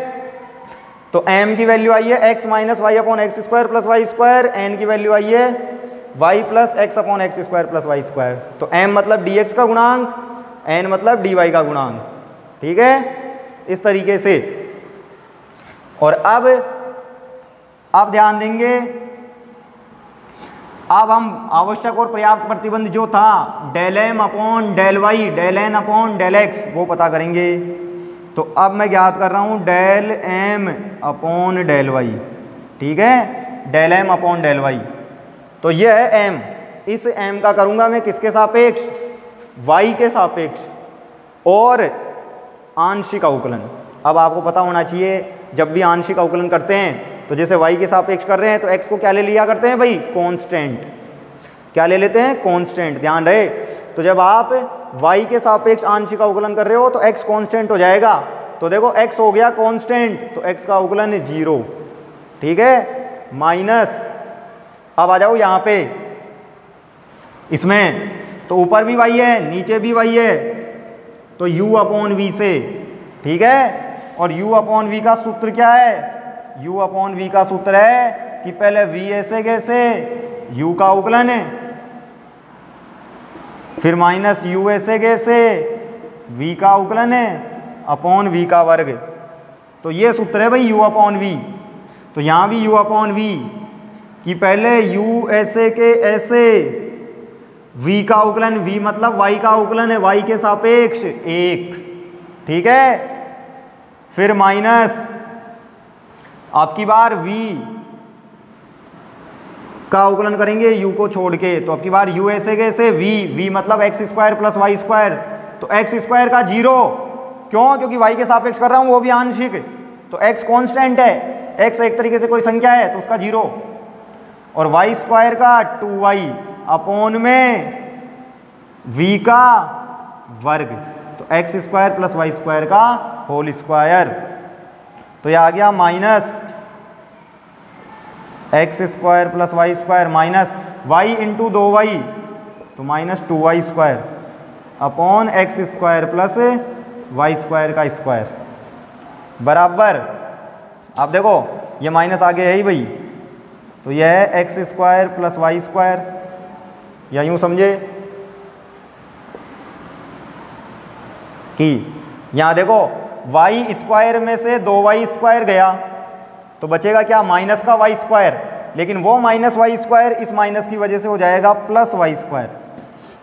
[SPEAKER 1] तो m की वैल्यू आई है x minus y upon x square plus Y square, n की वैल्यू आई है y plus x upon x square plus Y square. तो m मतलब dx का गुणांक, n मतलब dy का गुणांक, ठीक है, इस तरीके से। और अब आप ध्यान देंगे, अब हम आवश्यक और पर्याप्त प्रतिबंध जो था del M upon del y, del N upon del x, वो पता करेंगे। तो अब मैं ज्ञात कर रहा हूँ del M upon del Y, ठीक है, del M upon del y. तो ये है m, इस m का करूँगा मैं किसके सापेक्ष, y के सापेक्ष, और आंशिक अवकलन। अब आपको पता होना चाहिए जब भी आंशिक अवकलन करते हैं तो जैसे y के सापेक्ष कर रहे हैं तो x को क्या ले लिया करते हैं भाई, कांस्टेंट। क्या ले लेते हैं, कांस्टेंट, ध्यान रहे। तो जब आप y के सापेक्ष आंशिक अवकलन कर रहे हो तो x कांस्टेंट हो जाएगा। तो देखो x हो गया कांस्टेंट, तो x का अवकलन है 0, ठीक है, माइनस। अब आ जाओ यहाँ पे, इसमें तो ऊपर भी y है नीचे भी y है, तो u अपॉन v से, ठीक है। और u अपॉन v का सूत्र क्या है, u अपॉन v का सूत्र है कि पहले v ऐसे कैसे, u का अवकलन है, फिर माइनस u ऐसे कैसे, v का अवकलन है अपॉन v का वर्ग। तो ये सूत्र है भाई u अपॉन v। तो यहाँ भी u अपॉन v कि पहले u ऐसे के ऐसे, v का अवकलन, v मतलब y का अवकलन है, y के सापेक्ष 1, ठीक है। फिर माइनस आपकी बार v का अवकलन करेंगे u को छोड़ के, तो आपकी बार u ऐसे कैसे, v मतलब x square plus Y square. तो एक्स स्क्वायर का 0, क्यों, क्योंकि y के सापेक्ष कर रहा हूँ, वो भी आंशिक। तो x कांस्टेंट है, x एक तरीके से कोई संख्या है तो उसका 0, और वाई स्क्वायर का 2y अपॉन में v का वर्ग, तो x square plus Y square का होल स्क्वायर। तो यह आ गया minus x square plus Y square minus y into 2y, तो minus 2y square upon x square plus Y square का स्क्वायर बराबर। आप देखो ये माइनस आगे है ही भाई, तो यह है x square plus Y square, या यूँ समझे कि यहाँ देखो वाई स्क्वायर में से 2y स्क्वायर गया तो बचेगा क्या, माइनस का वाई स्क्वायर, लेकिन वो माइनस वाई स्क्वायर इस माइनस की वजह से हो जाएगा प्लस वाई स्क्वायर।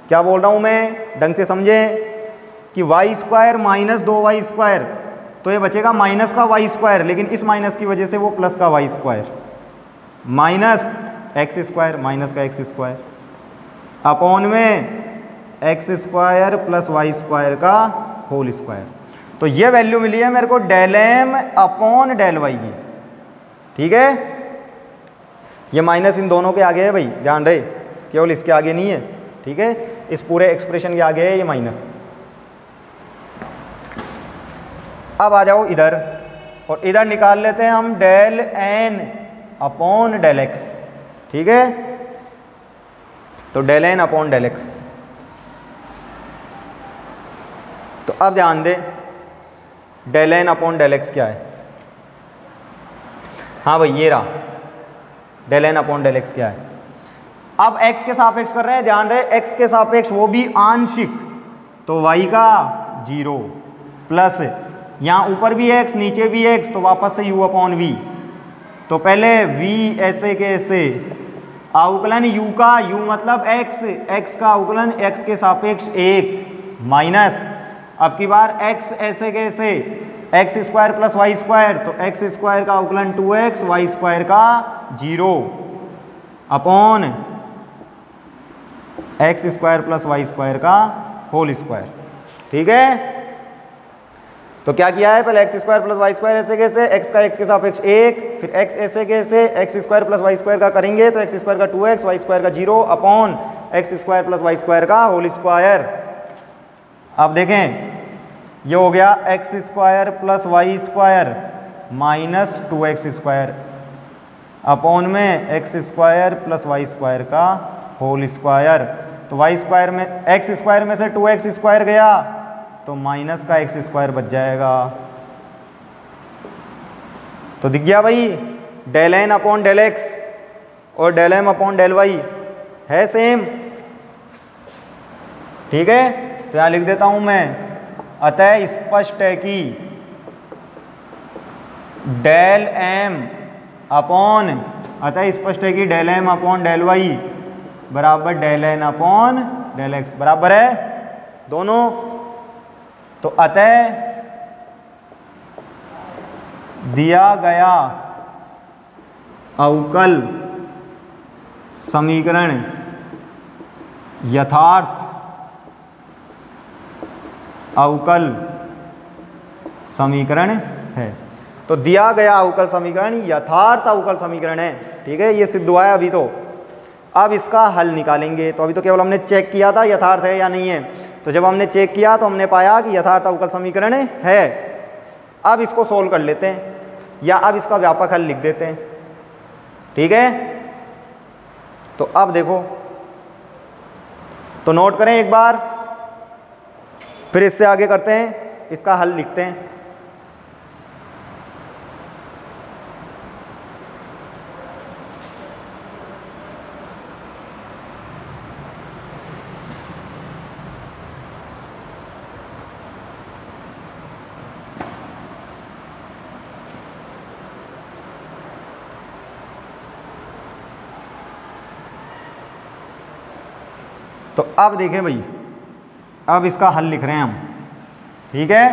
[SPEAKER 1] क्या बोल रहा हूँ मैं, ढंग से समझें कि Y square minus 2y square, तो ये बचेगा माइनस का वाई स्क्वायर, लेकिन इस माइनस की वजह से वो प्लस का y square, minus x square, minus का एक्स स्क्वायर अपॉन में x square plus Y square का होल स्क्वायर। तो ये वैल्यू मिली है मेरे को del M upon del y की, ठीक है। ये माइनस इन दोनों के आगे है भाई, ध्यान रहे, केवल इसके आगे नहीं है, ठीक है। इस पूरे एक्सप्रेशन के आगे है ये माइनस। अब आ जाओ इधर, और इधर निकाल लेते हैं हम del N upon del x, ठीक है। तो del N upon del x. तो अब ध्यान दें del N upon del x क्या है। हाँ भाई ये रहा del N upon del x क्या है। अब x के सापेक्ष कर रहे हैं, ध्यान रहे x के सापेक्ष वो भी आंशिक, तो y का 0 प्लस यहाँ ऊपर भी x नीचे भी x, तो वापस से u अपॉन v। तो पहले v ऐसे के ऐसे, अवकलन u का, u मतलब x का अवकलन x के सापेक्ष 1 माइनस, अब की बार x ऐसे के ऐसे, x square plus Y square, तो एक्स स्क्वायर का अवकलन 2x, वाई स्क्वायर का 0 upon x square plus Y square का होल स्क्वायर, ठीक है। तो क्या किया है, पहले x square plus Y square ऐसे कैसे, एक्स का एक्स के सापेक्ष 1, फिर एक्स ऐसे कैसे, x square plus Y square का करेंगे तो एक्स स्क्वायर का 2x, वाई स्क्वायर का 0 upon x square plus Y square का होल स्क्वायर। अब देखें ये हो गया X square plus Y square minus 2x square upon में x square plus Y square का होल स्क्वायर। तो वाई स्क्वायर में एक्स स्क्वायर में से 2x स्क्वायर गया तो माइनस का एक्स स्क्वायर बच जाएगा। तो दिख गया भाई del N upon del X और del M upon del Y है सेम, ठीक है। तो यहाँ लिख देता हूं मैं, अतः स्पष्ट है कि डेल एम अपॉन, अतः स्पष्ट है कि del M upon del Y बराबर del N upon del X बराबर है दोनों। तो अतः दिया गया अवकल समीकरण यथार्थ अवकल समीकरण है। तो दिया गया अवकल समीकरण यथार्थ अवकल समीकरण है, ठीक है। ये सिद्ध हुआ है अभी। तो अब इसका हल निकालेंगे। तो अभी तो केवल हमने चेक किया था यथार्थ है या नहीं है। तो जब हमने चेक किया तो हमने पाया कि यथार्थ अवकल समीकरण है। अब इसको सोल्व कर लेते हैं, या अब इसका व्यापक हल लिख देते हैं, ठीक है। तो अब देखो, तो नोट करें एक बार, फिर इससे आगे करते हैं, इसका हल लिखते हैं। तो अब देखें भाई, अब इसका हल लिख रहे हैं हम, ठीक है।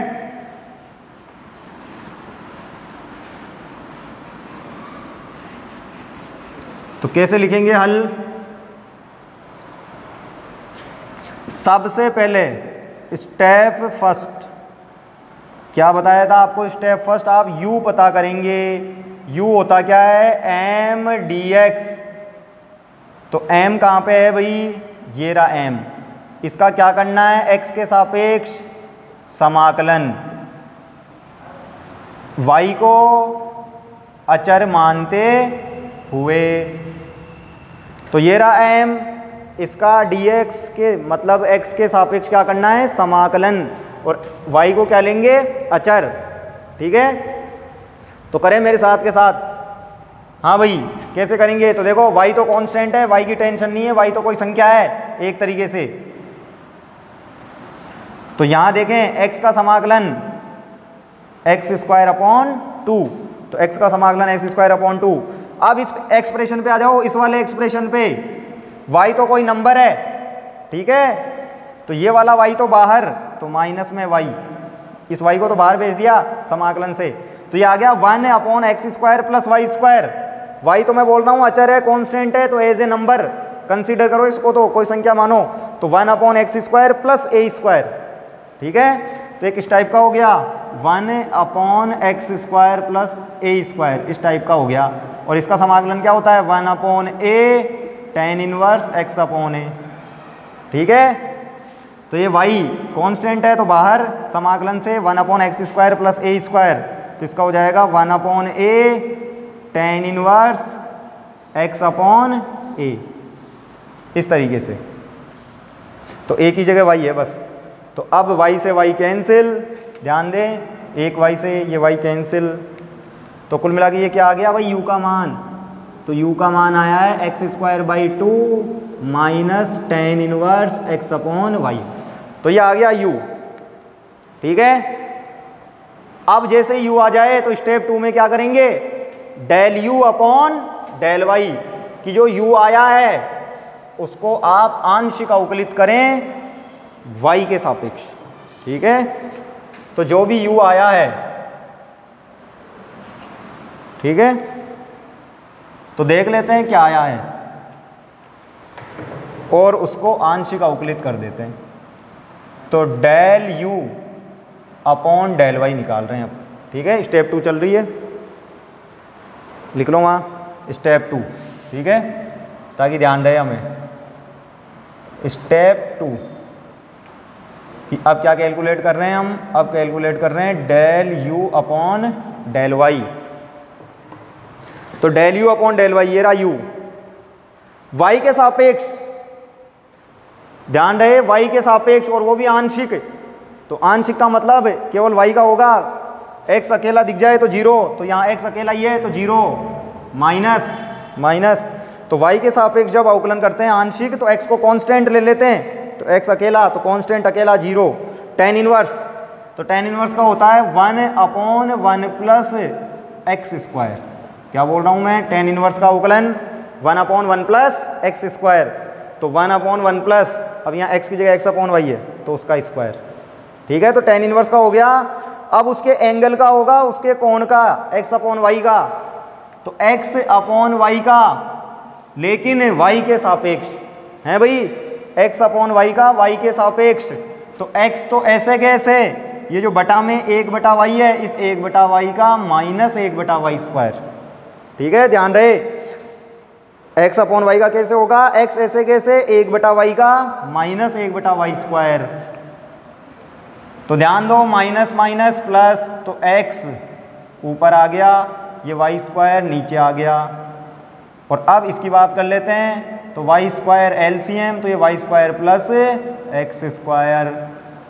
[SPEAKER 1] तो कैसे लिखेंगे हल? सबसे पहले स्टेप फर्स्ट क्या बताया था आपको? स्टेप फर्स्ट आप u पता करेंगे। u होता क्या है? m dx। तो m कहाँ पे है भाई? ये रहा m। इसका क्या करना है? x के सापेक्ष समाकलन, y को अचर मानते हुए। तो ये रहा m, इसका dx के मतलब x के सापेक्ष क्या करना है? समाकलन, और y को क्या लेंगे? अचर, ठीक है। तो करें मेरे साथ के साथ। हाँ भाई, कैसे करेंगे? तो देखो y तो कांस्टेंट है, y की टेंशन नहीं है, y तो कोई संख्या है एक तरीके से। तो यहाँ देखें x का समाकलन एक्स स्क्वायर अपॉन 2, तो x का समाकलन एक्स स्क्वायर अपॉन 2। अब इस एक्सप्रेशन पे आ जाओ, इस वाले एक्सप्रेशन पे y तो कोई नंबर है, ठीक है। तो ये वाला y तो बाहर, तो माइनस में y, इस y को तो बाहर भेज दिया समाकलन से। तो ये आ गया 1 upon x square plus Y square. y तो मैं बोल रहा हूँ अचर है, कांस्टेंट है, तो एज ए नंबर कंसीडर करो इसको, तो कोई संख्या मानो, तो 1/x² प्लस a², ठीक है। तो एक इस टाइप का हो गया 1/x² प्लस a², इस टाइप का हो गया। और इसका समाकलन क्या होता है 1/a tan इनवर्स x/a, ठीक है। तो ये y कांस्टेंट है, तो बाहर समाकलन से 1/x² प्लस a², तो इसका हो जाएगा 1/a tan इनवर्स x/a, इस तरीके से। तो एक ही जगह y है बस। तो अब y से y कैंसिल, ध्यान दें, एक y से ये y कैंसिल, तो कुल मिला के ये क्या आ गया भाई u का मान, तो u का मान आया है x²/2 minus tan inverse x/y, तो ये आ गया u, ठीक है। अब जैसे u आ जाए तो स्टेप 2 में क्या करेंगे, del u upon del y, कि जो u आया है उसको आप आंशिक अवकलित करें y के सापेक्ष, ठीक है। तो जो भी u आया है, ठीक है, तो देख लेते हैं क्या आया है और उसको आंशिक अवकलित कर देते हैं। तो del u upon del y निकाल रहे हैं अब, ठीक है। स्टेप 2 चल रही है, लिख लो वहाँ स्टेप 2, ठीक है, ताकि ध्यान रहे हमें। स्टेप 2 कि अब क्या कैलकुलेट कर रहे हैं हम, अब कैलकुलेट कर रहे हैं del u upon del y। तो del u upon del y, ये रहा u, y के सापेक्ष, ध्यान रहे y के सापेक्ष, और वो भी आंशिक। तो आंशिक का मतलब केवल y का होगा, x अकेला दिख जाए तो 0, तो यहाँ x अकेला ही है तो 0, माइनस। तो y के सापेक्ष जब अवकलन करते हैं आंशिक, तो x को कांस्टेंट ले लेते हैं, तो x अकेला, तो कांस्टेंट अकेला 0, tan इनवर्स, तो tan इनवर्स का होता है 1/1 प्लस x²। क्या बोल रहा हूँ मैं, tan इनवर्स का अवकलन 1/1 प्लस x², तो 1/1 प्लस, अब यहाँ x की जगह x/y है तो उसका स्क्वायर, ठीक है। तो tan इनवर्स का हो गया। अब उसके एंगल का होगा, उसके कोण का, x/y का, तो x/y का, लेकिन y के सापेक्ष है भाई, x/y का y के सापेक्ष। तो x तो ऐसे कैसे, ये जो बटा में 1/y है, इस 1/y का माइनस 1/y², ठीक है, ध्यान रहे। x/y का कैसे होगा, x ऐसे कैसे, 1/y का माइनस 1/y²। तो ध्यान दो, माइनस माइनस प्लस, तो x ऊपर आ गया, ये y² नीचे आ गया। और अब इसकी बात कर लेते हैं, तो y² LCM, तो ये y² प्लस x²,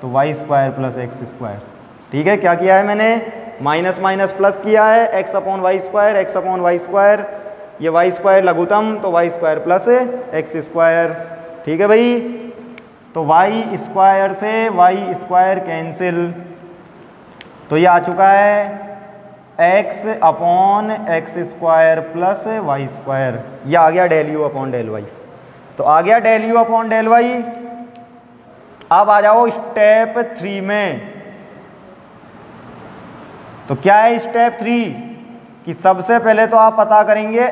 [SPEAKER 1] तो y² प्लस x², ठीक है। क्या किया है मैंने, माइनस माइनस प्लस किया है, x/y², x/y², ये y² लघुत्तम, तो y² प्लस x², ठीक है भाई। तो y² से y² कैंसिल, तो ये आ चुका है x/x² प्लस y², ये आ गया del u upon del y। तो आ गया del u upon del y। अब आ जाओ स्टेप 3 में। तो क्या है स्टेप 3, कि सबसे पहले तो आप पता करेंगे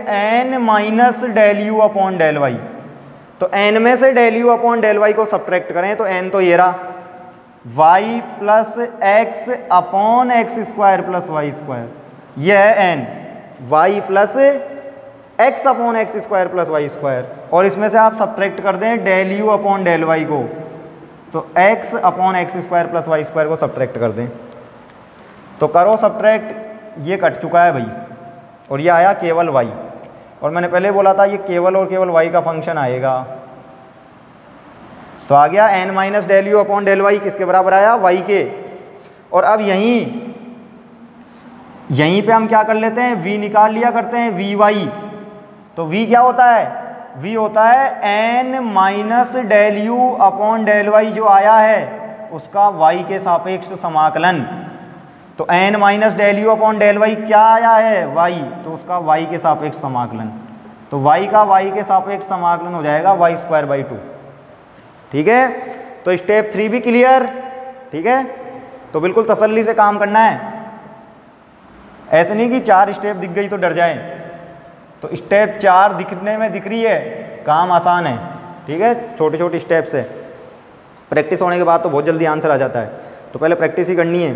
[SPEAKER 1] n minus del u upon del y। तो n में से del u upon del y को सब्ट्रैक्ट करें, तो n तो ये रहा, y plus x upon x² plus y², यह है n, y plus x upon x² plus y²। और इसमें से आप सब्ट्रैक्ट कर दें del u upon del y को, तो x upon x² plus y² को सब्ट्रैक्ट कर दें। तो करो सब्ट्रैक्ट, ये कट चुका है भाई, और ये आया केवल y। और मैंने पहले बोला था ये केवल और केवल y का फंक्शन आएगा। तो आ गया n minus del u upon del y, किसके बराबर आया, y के। और अब यहीं पे हम क्या कर लेते हैं, v निकाल लिया करते हैं, vy। तो v क्या होता है, v होता है n minus del u upon del y, जो आया है उसका y के सापेक्ष समाकलन। तो n minus del u upon del y क्या आया है, y, तो उसका y के सापेक्ष समाकलन। तो y का y के सापेक्ष समाकलन हो जाएगा y²/2, ठीक है। तो स्टेप 3 भी क्लियर, ठीक है। तो बिल्कुल तसल्ली से काम करना है, ऐसे नहीं कि 4 स्टेप दिख गई तो डर जाए। तो स्टेप 4 दिखने में दिख रही है, काम आसान है, ठीक है, छोटे छोटे स्टेप्स है। प्रैक्टिस होने के बाद तो बहुत जल्दी आंसर आ जाता है, तो पहले प्रैक्टिस ही करनी है,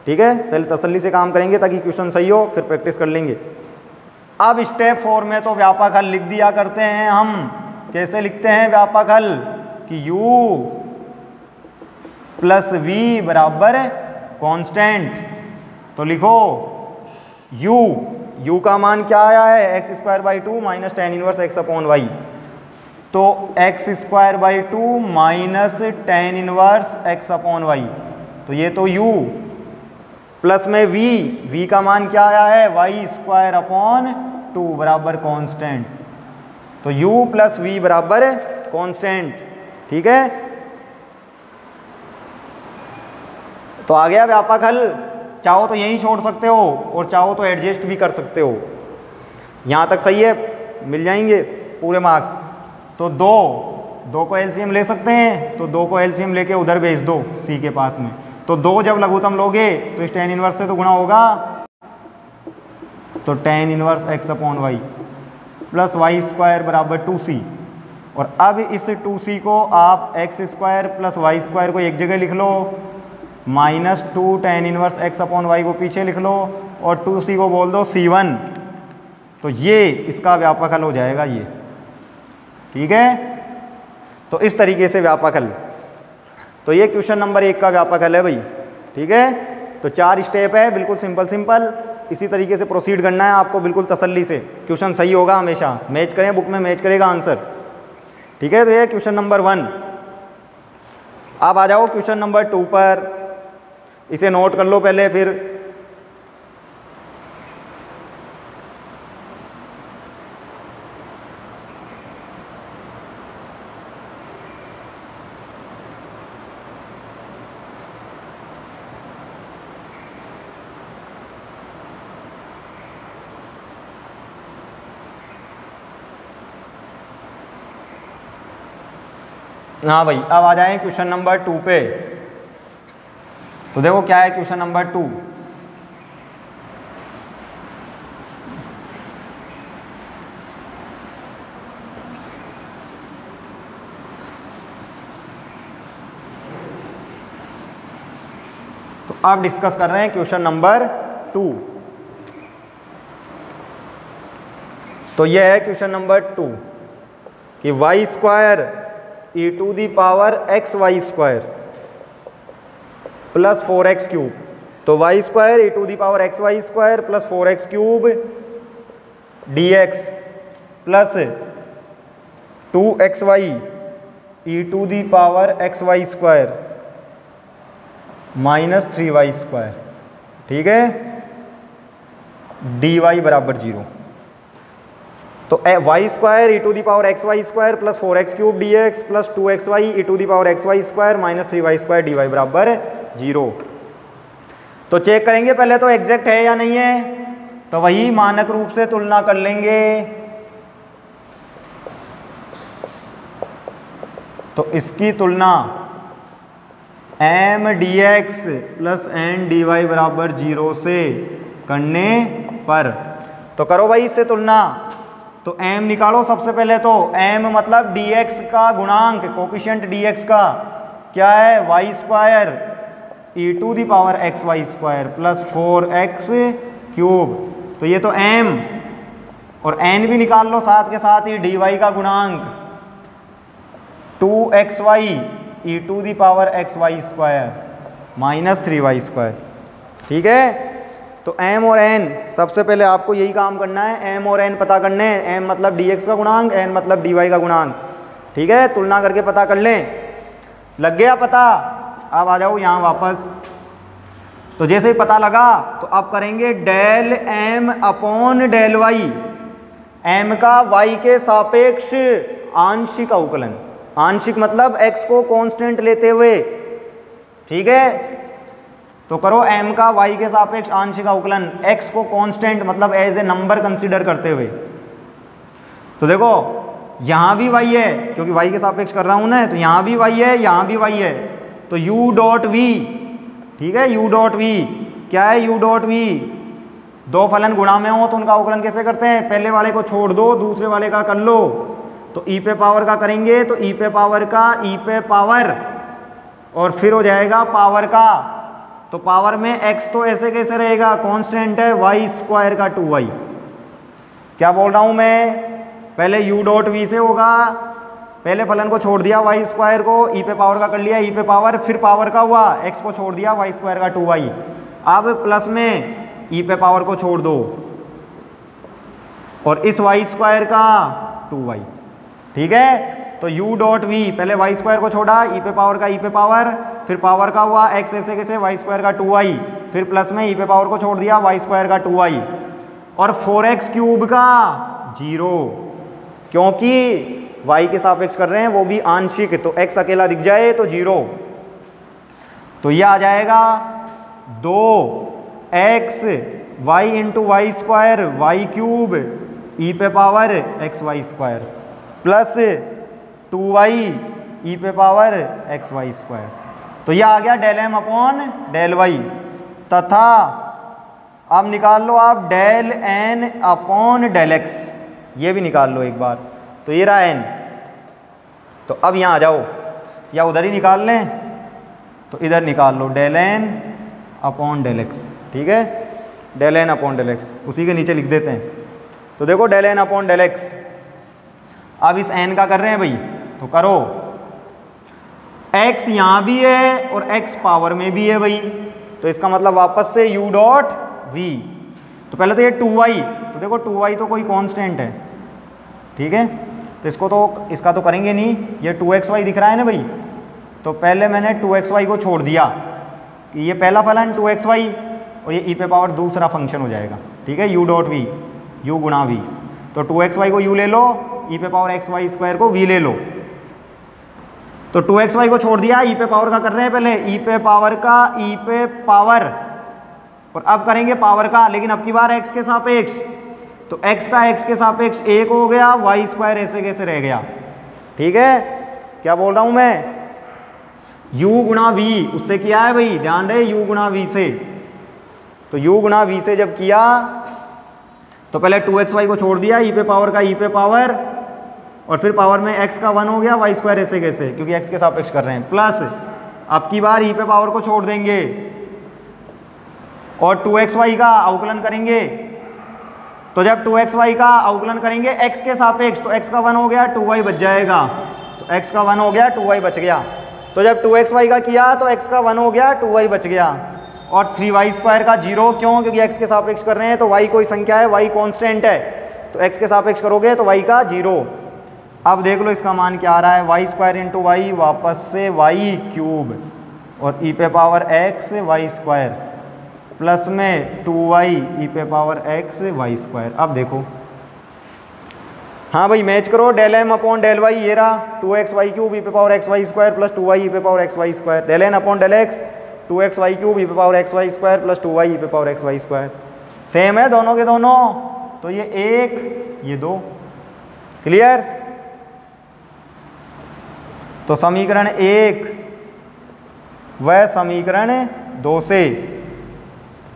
[SPEAKER 1] ठीक है, पहले तसल्ली से काम करेंगे ताकि क्वेश्चन सही हो, फिर प्रैक्टिस कर लेंगे। अब स्टेप 4 में तो व्यापक हल लिख दिया करते हैं हम। कैसे लिखते हैं व्यापक हल कि u प्लस वी बराबर कांस्टेंट। तो लिखो u का मान क्या आया है, x square by 2 minus tan inverse X upon Y. तो x square by 2 minus tan inverse X upon Y, तो ये तो u प्लस में v का मान क्या आया है, वाई स्क्वायर अपॉन 2 बराबर कांस्टेंट। तो u प्लस वी बराबर कांस्टेंट, ठीक है। तो आ गया व्यापक हल। चाहो तो यहीं छोड़ सकते हो और चाहो तो एडजस्ट भी कर सकते हो। यहाँ तक सही है, मिल जाएंगे पूरे मार्क्स। तो दो को एलसीएम ले सकते हैं, तो 2 को एलसीएम लेके उधर भेज दो सी के पास में। तो 2 जब लघुत्तम लोगे तो इस टेन इनवर्स से तो गुणा होगा, तो tan inverse X upon Y plus Y square बराबर 2c। और अब इस 2c को आप X square plus Y square को एक जगह लिख लो, minus 2 tan inverse X upon Y को पीछे लिख लो और 2c को बोल दो c1। तो ये इसका व्यापक हल हो जाएगा ये, ठीक है। तो इस तरीके से व्यापक हल, तो ये क्वेश्चन नंबर 1 का व्यापक हल है भाई, ठीक है। तो 4 स्टेप है, बिल्कुल सिंपल। इसी तरीके से प्रोसीड करना है आपको, बिल्कुल तसल्ली से। क्वेश्चन सही होगा हमेशा, मैच करें, बुक में मैच करेगा आंसर, ठीक है। तो ये क्वेश्चन नंबर 1। अब आ जाओ क्वेश्चन नंबर 2 पर। इसे नोट कर लो पहले, फिर हाँ भाई, अब आ जाएं क्वेश्चन नंबर 2 पे। तो देखो क्या है क्वेश्चन नंबर 2। तो अब डिस्कस कर रहे हैं क्वेश्चन नंबर 2। तो यह है क्वेश्चन नंबर 2 कि Y square E to the power x Y square plus 4x cube. तो Y square E to the power x Y square plus 4x cube dx plus 2xy E to the power x Y square minus 3y square, ठीक है, dy बराबर 0। तो Y square E to the power x Y square plus 4x cube dx plus 2xy E to the power x Y square minus 3y square dy बराबर 0। तो चेक करेंगे पहले तो एग्जैक्ट है या नहीं है, तो वही मानक रूप से तुलना कर लेंगे। तो इसकी तुलना m dx plus n dy बराबर 0 से करने पर, तो करो भाई इससे तुलना। तो m निकालो सबसे पहले। तो m मतलब dx का गुणांक, कोफिशिएंट dx का क्या है, y square E to the power x Y square plus 4x cube. तो ये तो m, और n भी निकाल लो साथ के साथ ही, dy का गुणांक 2xy E to the power x Y square minus 3y square, ठीक है। तो m और n, सबसे पहले आपको यही काम करना है, m और n पता करने हैं। m मतलब dx का गुणांक, n मतलब dy का गुणांक, ठीक है। तुलना करके पता कर लें। लग गया पता? अब आ जाओ यहाँ वापस। तो जैसे ही पता लगा तो अब करेंगे del m upon del y। m का y के सापेक्ष आंशिक अवकलन, आंशिक मतलब x को कांस्टेंट लेते हुए, ठीक है। तो करो m का y के सापेक्ष आंशिक अवकलन, x को कांस्टेंट मतलब एज ए नंबर कंसीडर करते हुए। तो देखो यहाँ भी y है, क्योंकि y के सापेक्ष कर रहा हूँ ना, तो यहाँ भी y है, यहाँ भी y है। तो u डॉट v, ठीक है, u डॉट v क्या है, u डॉट v दो फलन गुणा में हो तो उनका अवकलन कैसे करते हैं, पहले वाले को छोड़ दो, दूसरे वाले का कर लो। तो ई पे पावर का करेंगे तो ई पे पावर का ई पे पावर और फिर हो जाएगा पावर का। तो पावर में x तो ऐसे कैसे रहेगा, कांस्टेंट है, वाई स्क्वायर का 2y। क्या बोल रहा हूँ मैं, पहले u डॉट वी से होगा, पहले फलन को छोड़ दिया वाई स्क्वायर को, ई पे पावर का कर लिया ई पे पावर, फिर पावर का हुआ, x को छोड़ दिया वाई स्क्वायर का 2y। अब प्लस में ई पे पावर को छोड़ दो और इस वाई स्क्वायर का 2y। ठीक है, तो u डॉट वी, पहले वाई स्क्वायर को छोड़ा, ई पे पावर का ई पे पावर, फिर पावर का हुआ, x ऐसे कैसे वाई स्क्वायर का 2y, फिर प्लस में ई पे पावर को छोड़ दिया वाई स्क्वायर का 2y और 4x क्यूब का 0, क्योंकि y के सापेक्ष कर रहे हैं वो भी आंशिक, तो x अकेला दिख जाए तो 0। तो यह आ जाएगा 2x y into Y square Y cube E पे power x Y square plus 2y E पे पावर एक्स वाई स्क्वायर। तो यह आ गया del M upon del Y, तथा अब निकाल लो आप del N upon del X, ये भी निकाल लो एक बार। तो ये रहा एन, तो अब यहाँ आ जाओ, या उधर ही निकाल लें तो इधर निकाल लो del N upon del x. ठीक है, del N upon del X उसी के नीचे लिख देते हैं। तो देखो del N upon del X, अब इस एन का कर रहे हैं भाई, तो करो, x यहाँ भी है और x पावर में भी है भाई, तो इसका मतलब वापस से u डॉट v। तो पहले तो ये 2y, तो देखो 2y तो कोई कांस्टेंट है, ठीक है, तो इसको तो इसका तो करेंगे नहीं, ये 2xy दिख रहा है ना भाई, तो पहले मैंने 2xy को छोड़ दिया कि ये पहला फलन 2xy और ये e पे पावर दूसरा फंक्शन हो जाएगा। ठीक है, u डॉट v, u गुणा v, तो 2xy को u ले लो, ई पे पावर एक्स वाई स्क्वायर को v ले लो। तो 2xy को छोड़ दिया, ई पे पावर का कर रहे हैं पहले, ई पे पावर का ई पे पावर, और अब करेंगे पावर का, लेकिन अब की बार x के सापेक्ष, तो x का x के सापेक्ष 1 हो गया, वाई स्क्वायर ऐसे कैसे रह गया। ठीक है, क्या बोल रहा हूँ मैं, u गुणा v, उससे किया है भाई, ध्यान रहे, u गुणा v से। तो u गुणा v से जब किया तो पहले 2xy को छोड़ दिया, ई पे पावर का ई पे पावर, और फिर पावर में x का 1 हो गया, वाई स्क्वायर ऐसे कैसे, क्योंकि x के सापेक्ष कर रहे हैं, प्लस अब की बार ई पे पावर को छोड़ देंगे और 2xy का अवकलन करेंगे। तो जब 2xy का अवकलन करेंगे x के सापेक्ष, तो x का 1 हो गया, 2y बच जाएगा, तो x का 1 हो गया, 2y बच गया। तो जब 2xy का किया तो x का 1 हो गया, 2y बच गया, और 3y स्क्वायर का 0, क्यों, क्योंकि x के सापेक्ष कर रहे हैं, तो y कोई संख्या है, y कांस्टेंट है, तो x के सापेक्ष करोगे तो y का 0। अब देख लो इसका मान क्या आ रहा है, वाई स्क्वायर इंटू वाई, वापस से वाई क्यूब और ई पे power x Y square plus में 2y ई पे पावर एक्स वाई स्क्वायर। अब देखो, हाँ भाई मैच करो, del M upon del Y, ये रहा 2x वाई क्यूब ई पे power x Y square plus 2y E पे power x Y square, del N upon del X 2x Y cube E पे power x Y square plus 2y E पे power x Y square, same है दोनों के दोनों, तो ये 1 ये 2, क्लियर। तो समीकरण 1 व समीकरण 2 से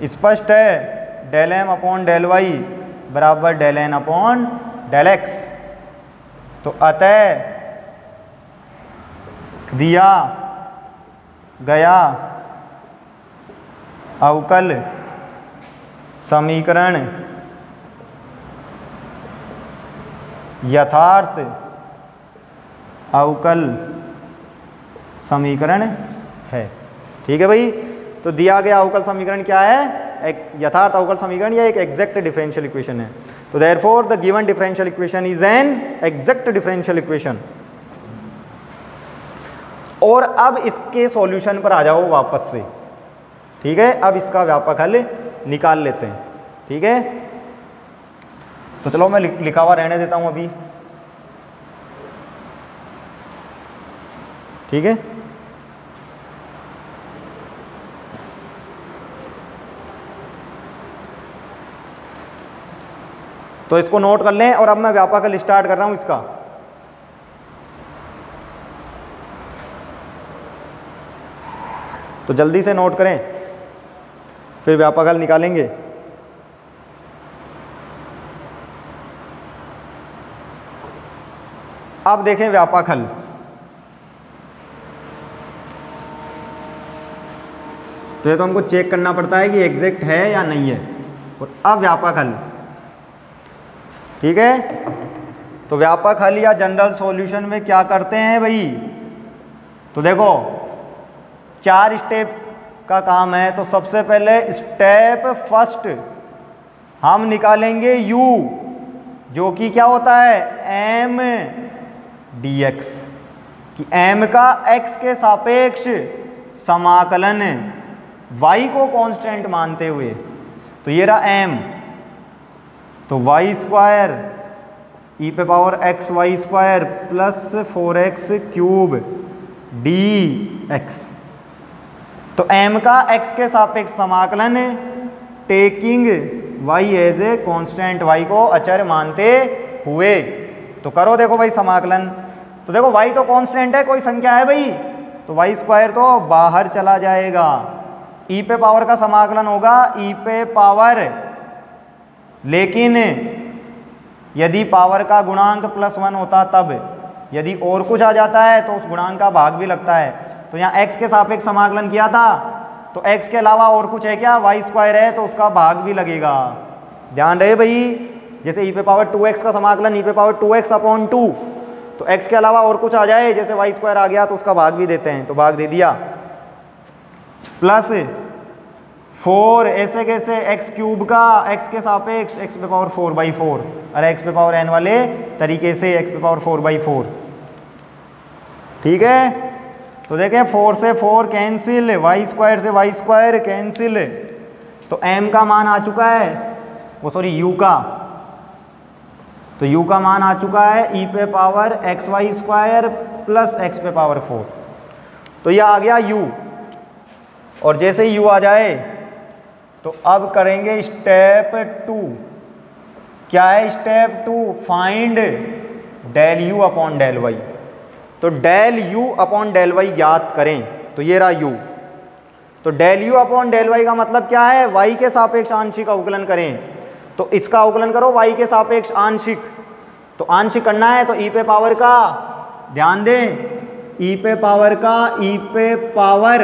[SPEAKER 1] स्पष्ट है, del M upon del Y बराबर del N upon del x. तो अतः दिया गया अवकल समीकरण यथार्थ अवकल समीकरण है। ठीक है भाई, तो दिया गया अवकल समीकरण क्या है, एक यथार्थ अवकल समीकरण या एक एग्जैक्ट डिफरेंशियल इक्वेशन है। तो therefore the given differential equation is an exact differential equation. और अब इसके सॉल्यूशन पर आ जाओ वापस से। ठीक है, अब इसका व्यापक हल निकाल लेते हैं। ठीक है, तो चलो मैं लिखा हुआ रहने देता हूं अभी। ठीक है, तो इसको नोट कर लें, और अब मैं व्यापक हल स्टार्ट कर रहा हूं इसका। तो जल्दी से नोट करें, फिर व्यापक हल निकालेंगे। अब देखें व्यापक हल। तो ये तो हमको चेक करना पड़ता है कि एग्जैक्ट है या नहीं है। और अब व्यापक हल, ठीक है। तो व्यापक हल या जनरल सॉल्यूशन में क्या करते हैं भाई, तो देखो 4 स्टेप का काम है। तो सबसे पहले स्टेप फर्स्ट हम निकालेंगे u, जो कि क्या होता है m dx, कि m का x के सापेक्ष समाकलन y को कांस्टेंट मानते हुए। तो ये रहा m, तो y स्क्वायर e पे power x y square plus 4x cube dx। तो m का x के सापेक्ष समाकलन taking y as a constant, y को अचर मानते हुए। तो करो देखो भाई समाकलन। तो देखो y तो कांस्टेंट है, कोई संख्या है भाई, तो y स्क्वायर तो बाहर चला जाएगा। e पे पावर का समाकलन होगा e पे पावर, लेकिन यदि पावर का गुणांक +1 होता तब, यदि और कुछ आ जाता है तो उस गुणांक का भाग भी लगता है। तो यहाँ x के सापेक्ष समाकलन किया था, तो x के अलावा और कुछ है क्या, y स्क्वायर है, तो उसका भाग भी लगेगा। ध्यान रहे भाई, जैसे e पे पावर 2x का समाकलन e पे पावर 2x अपॉन 2, तो x के अलावा और कुछ आ जाए, जैसे y स्क्वायर आ गया तो उसका भाग भी देते हैं, तो भाग दे दिया। प्लस 4 ऐसे कैसे, x क्यूब का x के सापेक्ष x पे पावर 4/4, अरे x पे पावर n वाले तरीके से x पे पावर 4/4, ठीक है। तो देखें 4 से 4 कैंसिल, y स्क्वायर से y स्क्वायर कैंसिल, तो m का मान आ चुका है, वो सॉरी u का, तो u का मान आ चुका है e पे power xy square plus x पे पावर 4। तो यह आ गया u, और जैसे ही u आ जाए तो अब करेंगे स्टेप 2। क्या है step 2, find del u upon del y। तो del u upon del y ज्ञात करें, तो ये रहा u। तो del u upon del y का मतलब क्या है, y के सापेक्ष आंशिक अवकलन करें। तो इसका अवकलन करो y के सापेक्ष आंशिक, तो आंशिक करना है तो e पे पावर का, ध्यान दें e पे पावर का, e पे पावर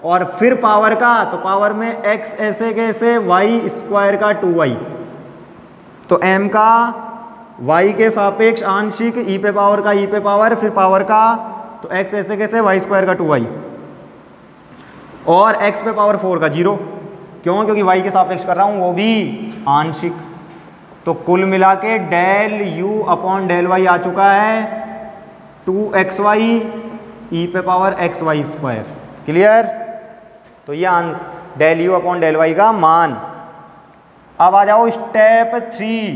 [SPEAKER 1] और फिर पावर का, तो पावर में x ऐसे कैसे, y स्क्वायर का 2y, तो m का y के सापेक्ष आंशिक, e पे पावर का e पे पावर, फिर पावर का, तो x ऐसे कैसे, y स्क्वायर का 2y, और x पे पावर 4 का 0, क्यों, क्योंकि y के सापेक्ष कर रहा हूँ, वो भी आंशिक। तो कुल मिला के del u upon del y आ चुका है 2xy e पे पावर xy स्क्वायर। क्लियर। तो ये del u upon del y का मान। अब आ जाओ स्टेप 3।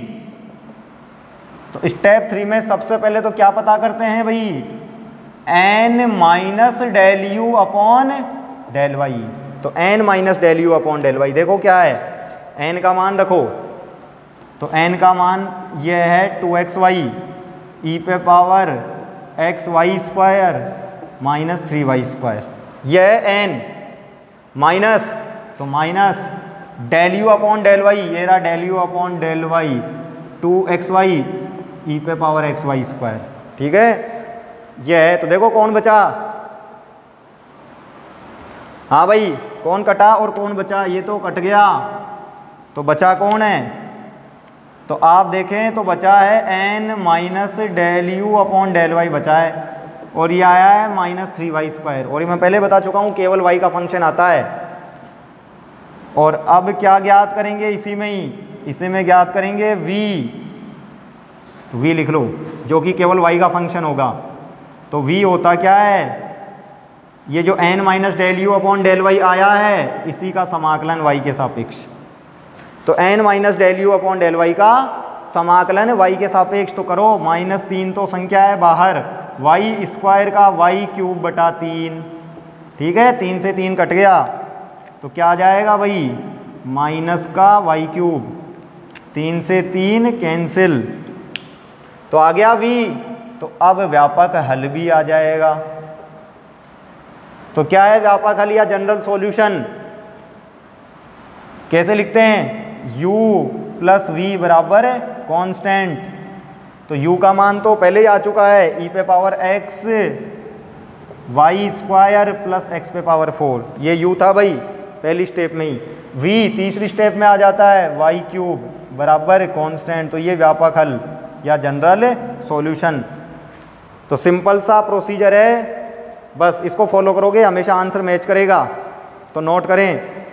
[SPEAKER 1] तो स्टेप 3 में सबसे पहले तो क्या पता करते हैं भाई, n minus del u upon del y। तो n minus del u upon del y, देखो क्या है, n का मान रखो, तो n का मान ये है 2xy e पे power xy square minus 3y square, यह है n, माइनस, तो minus del u upon del y, ये रहा del u upon del y 2xy e पे पावर xy स्क्वायर, ठीक है, यह है। तो देखो कौन बचा, हाँ भाई कौन कटा और कौन बचा, ये तो कट गया, तो बचा कौन है, तो आप देखें तो बचा है n minus del u upon del y बचा है, और ये आया है माइनस 3y स्क्वायर, और ये मैं पहले बता चुका हूँ केवल y का फंक्शन आता है। और अब क्या ज्ञात करेंगे, इसी में ही, इसी में ज्ञात करेंगे v, तो v लिख लो, जो कि केवल y का फंक्शन होगा। तो v होता क्या है, ये जो n minus del u upon del y आया है, इसी का समाकलन y के सापेक्ष। तो n minus del u upon del y का समाकलन y के सापेक्ष, तो करो, -3 तो संख्या है बाहर, y स्क्वायर का y क्यूब बटा 3, ठीक है, 3 से 3 कट गया, तो क्या आ जाएगा भाई, माइनस का y क्यूब, 3 से 3 कैंसिल, तो आ गया v। तो अब व्यापक हल भी आ जाएगा। तो क्या है व्यापक हल या जनरल सॉल्यूशन, कैसे लिखते हैं, u प्लस v बराबर कांस्टेंट, तो u का मान तो पहले ही आ चुका है, e पे power x y square plus x पे पावर 4, ये u था भाई पहली स्टेप में ही। v तीसरी स्टेप में आ जाता है वाई क्यूब बराबर कांस्टेंट, तो ये व्यापक हल या जनरल सॉल्यूशन। तो सिंपल सा प्रोसीजर है, बस इसको फॉलो करोगे हमेशा आंसर मैच करेगा। तो नोट करें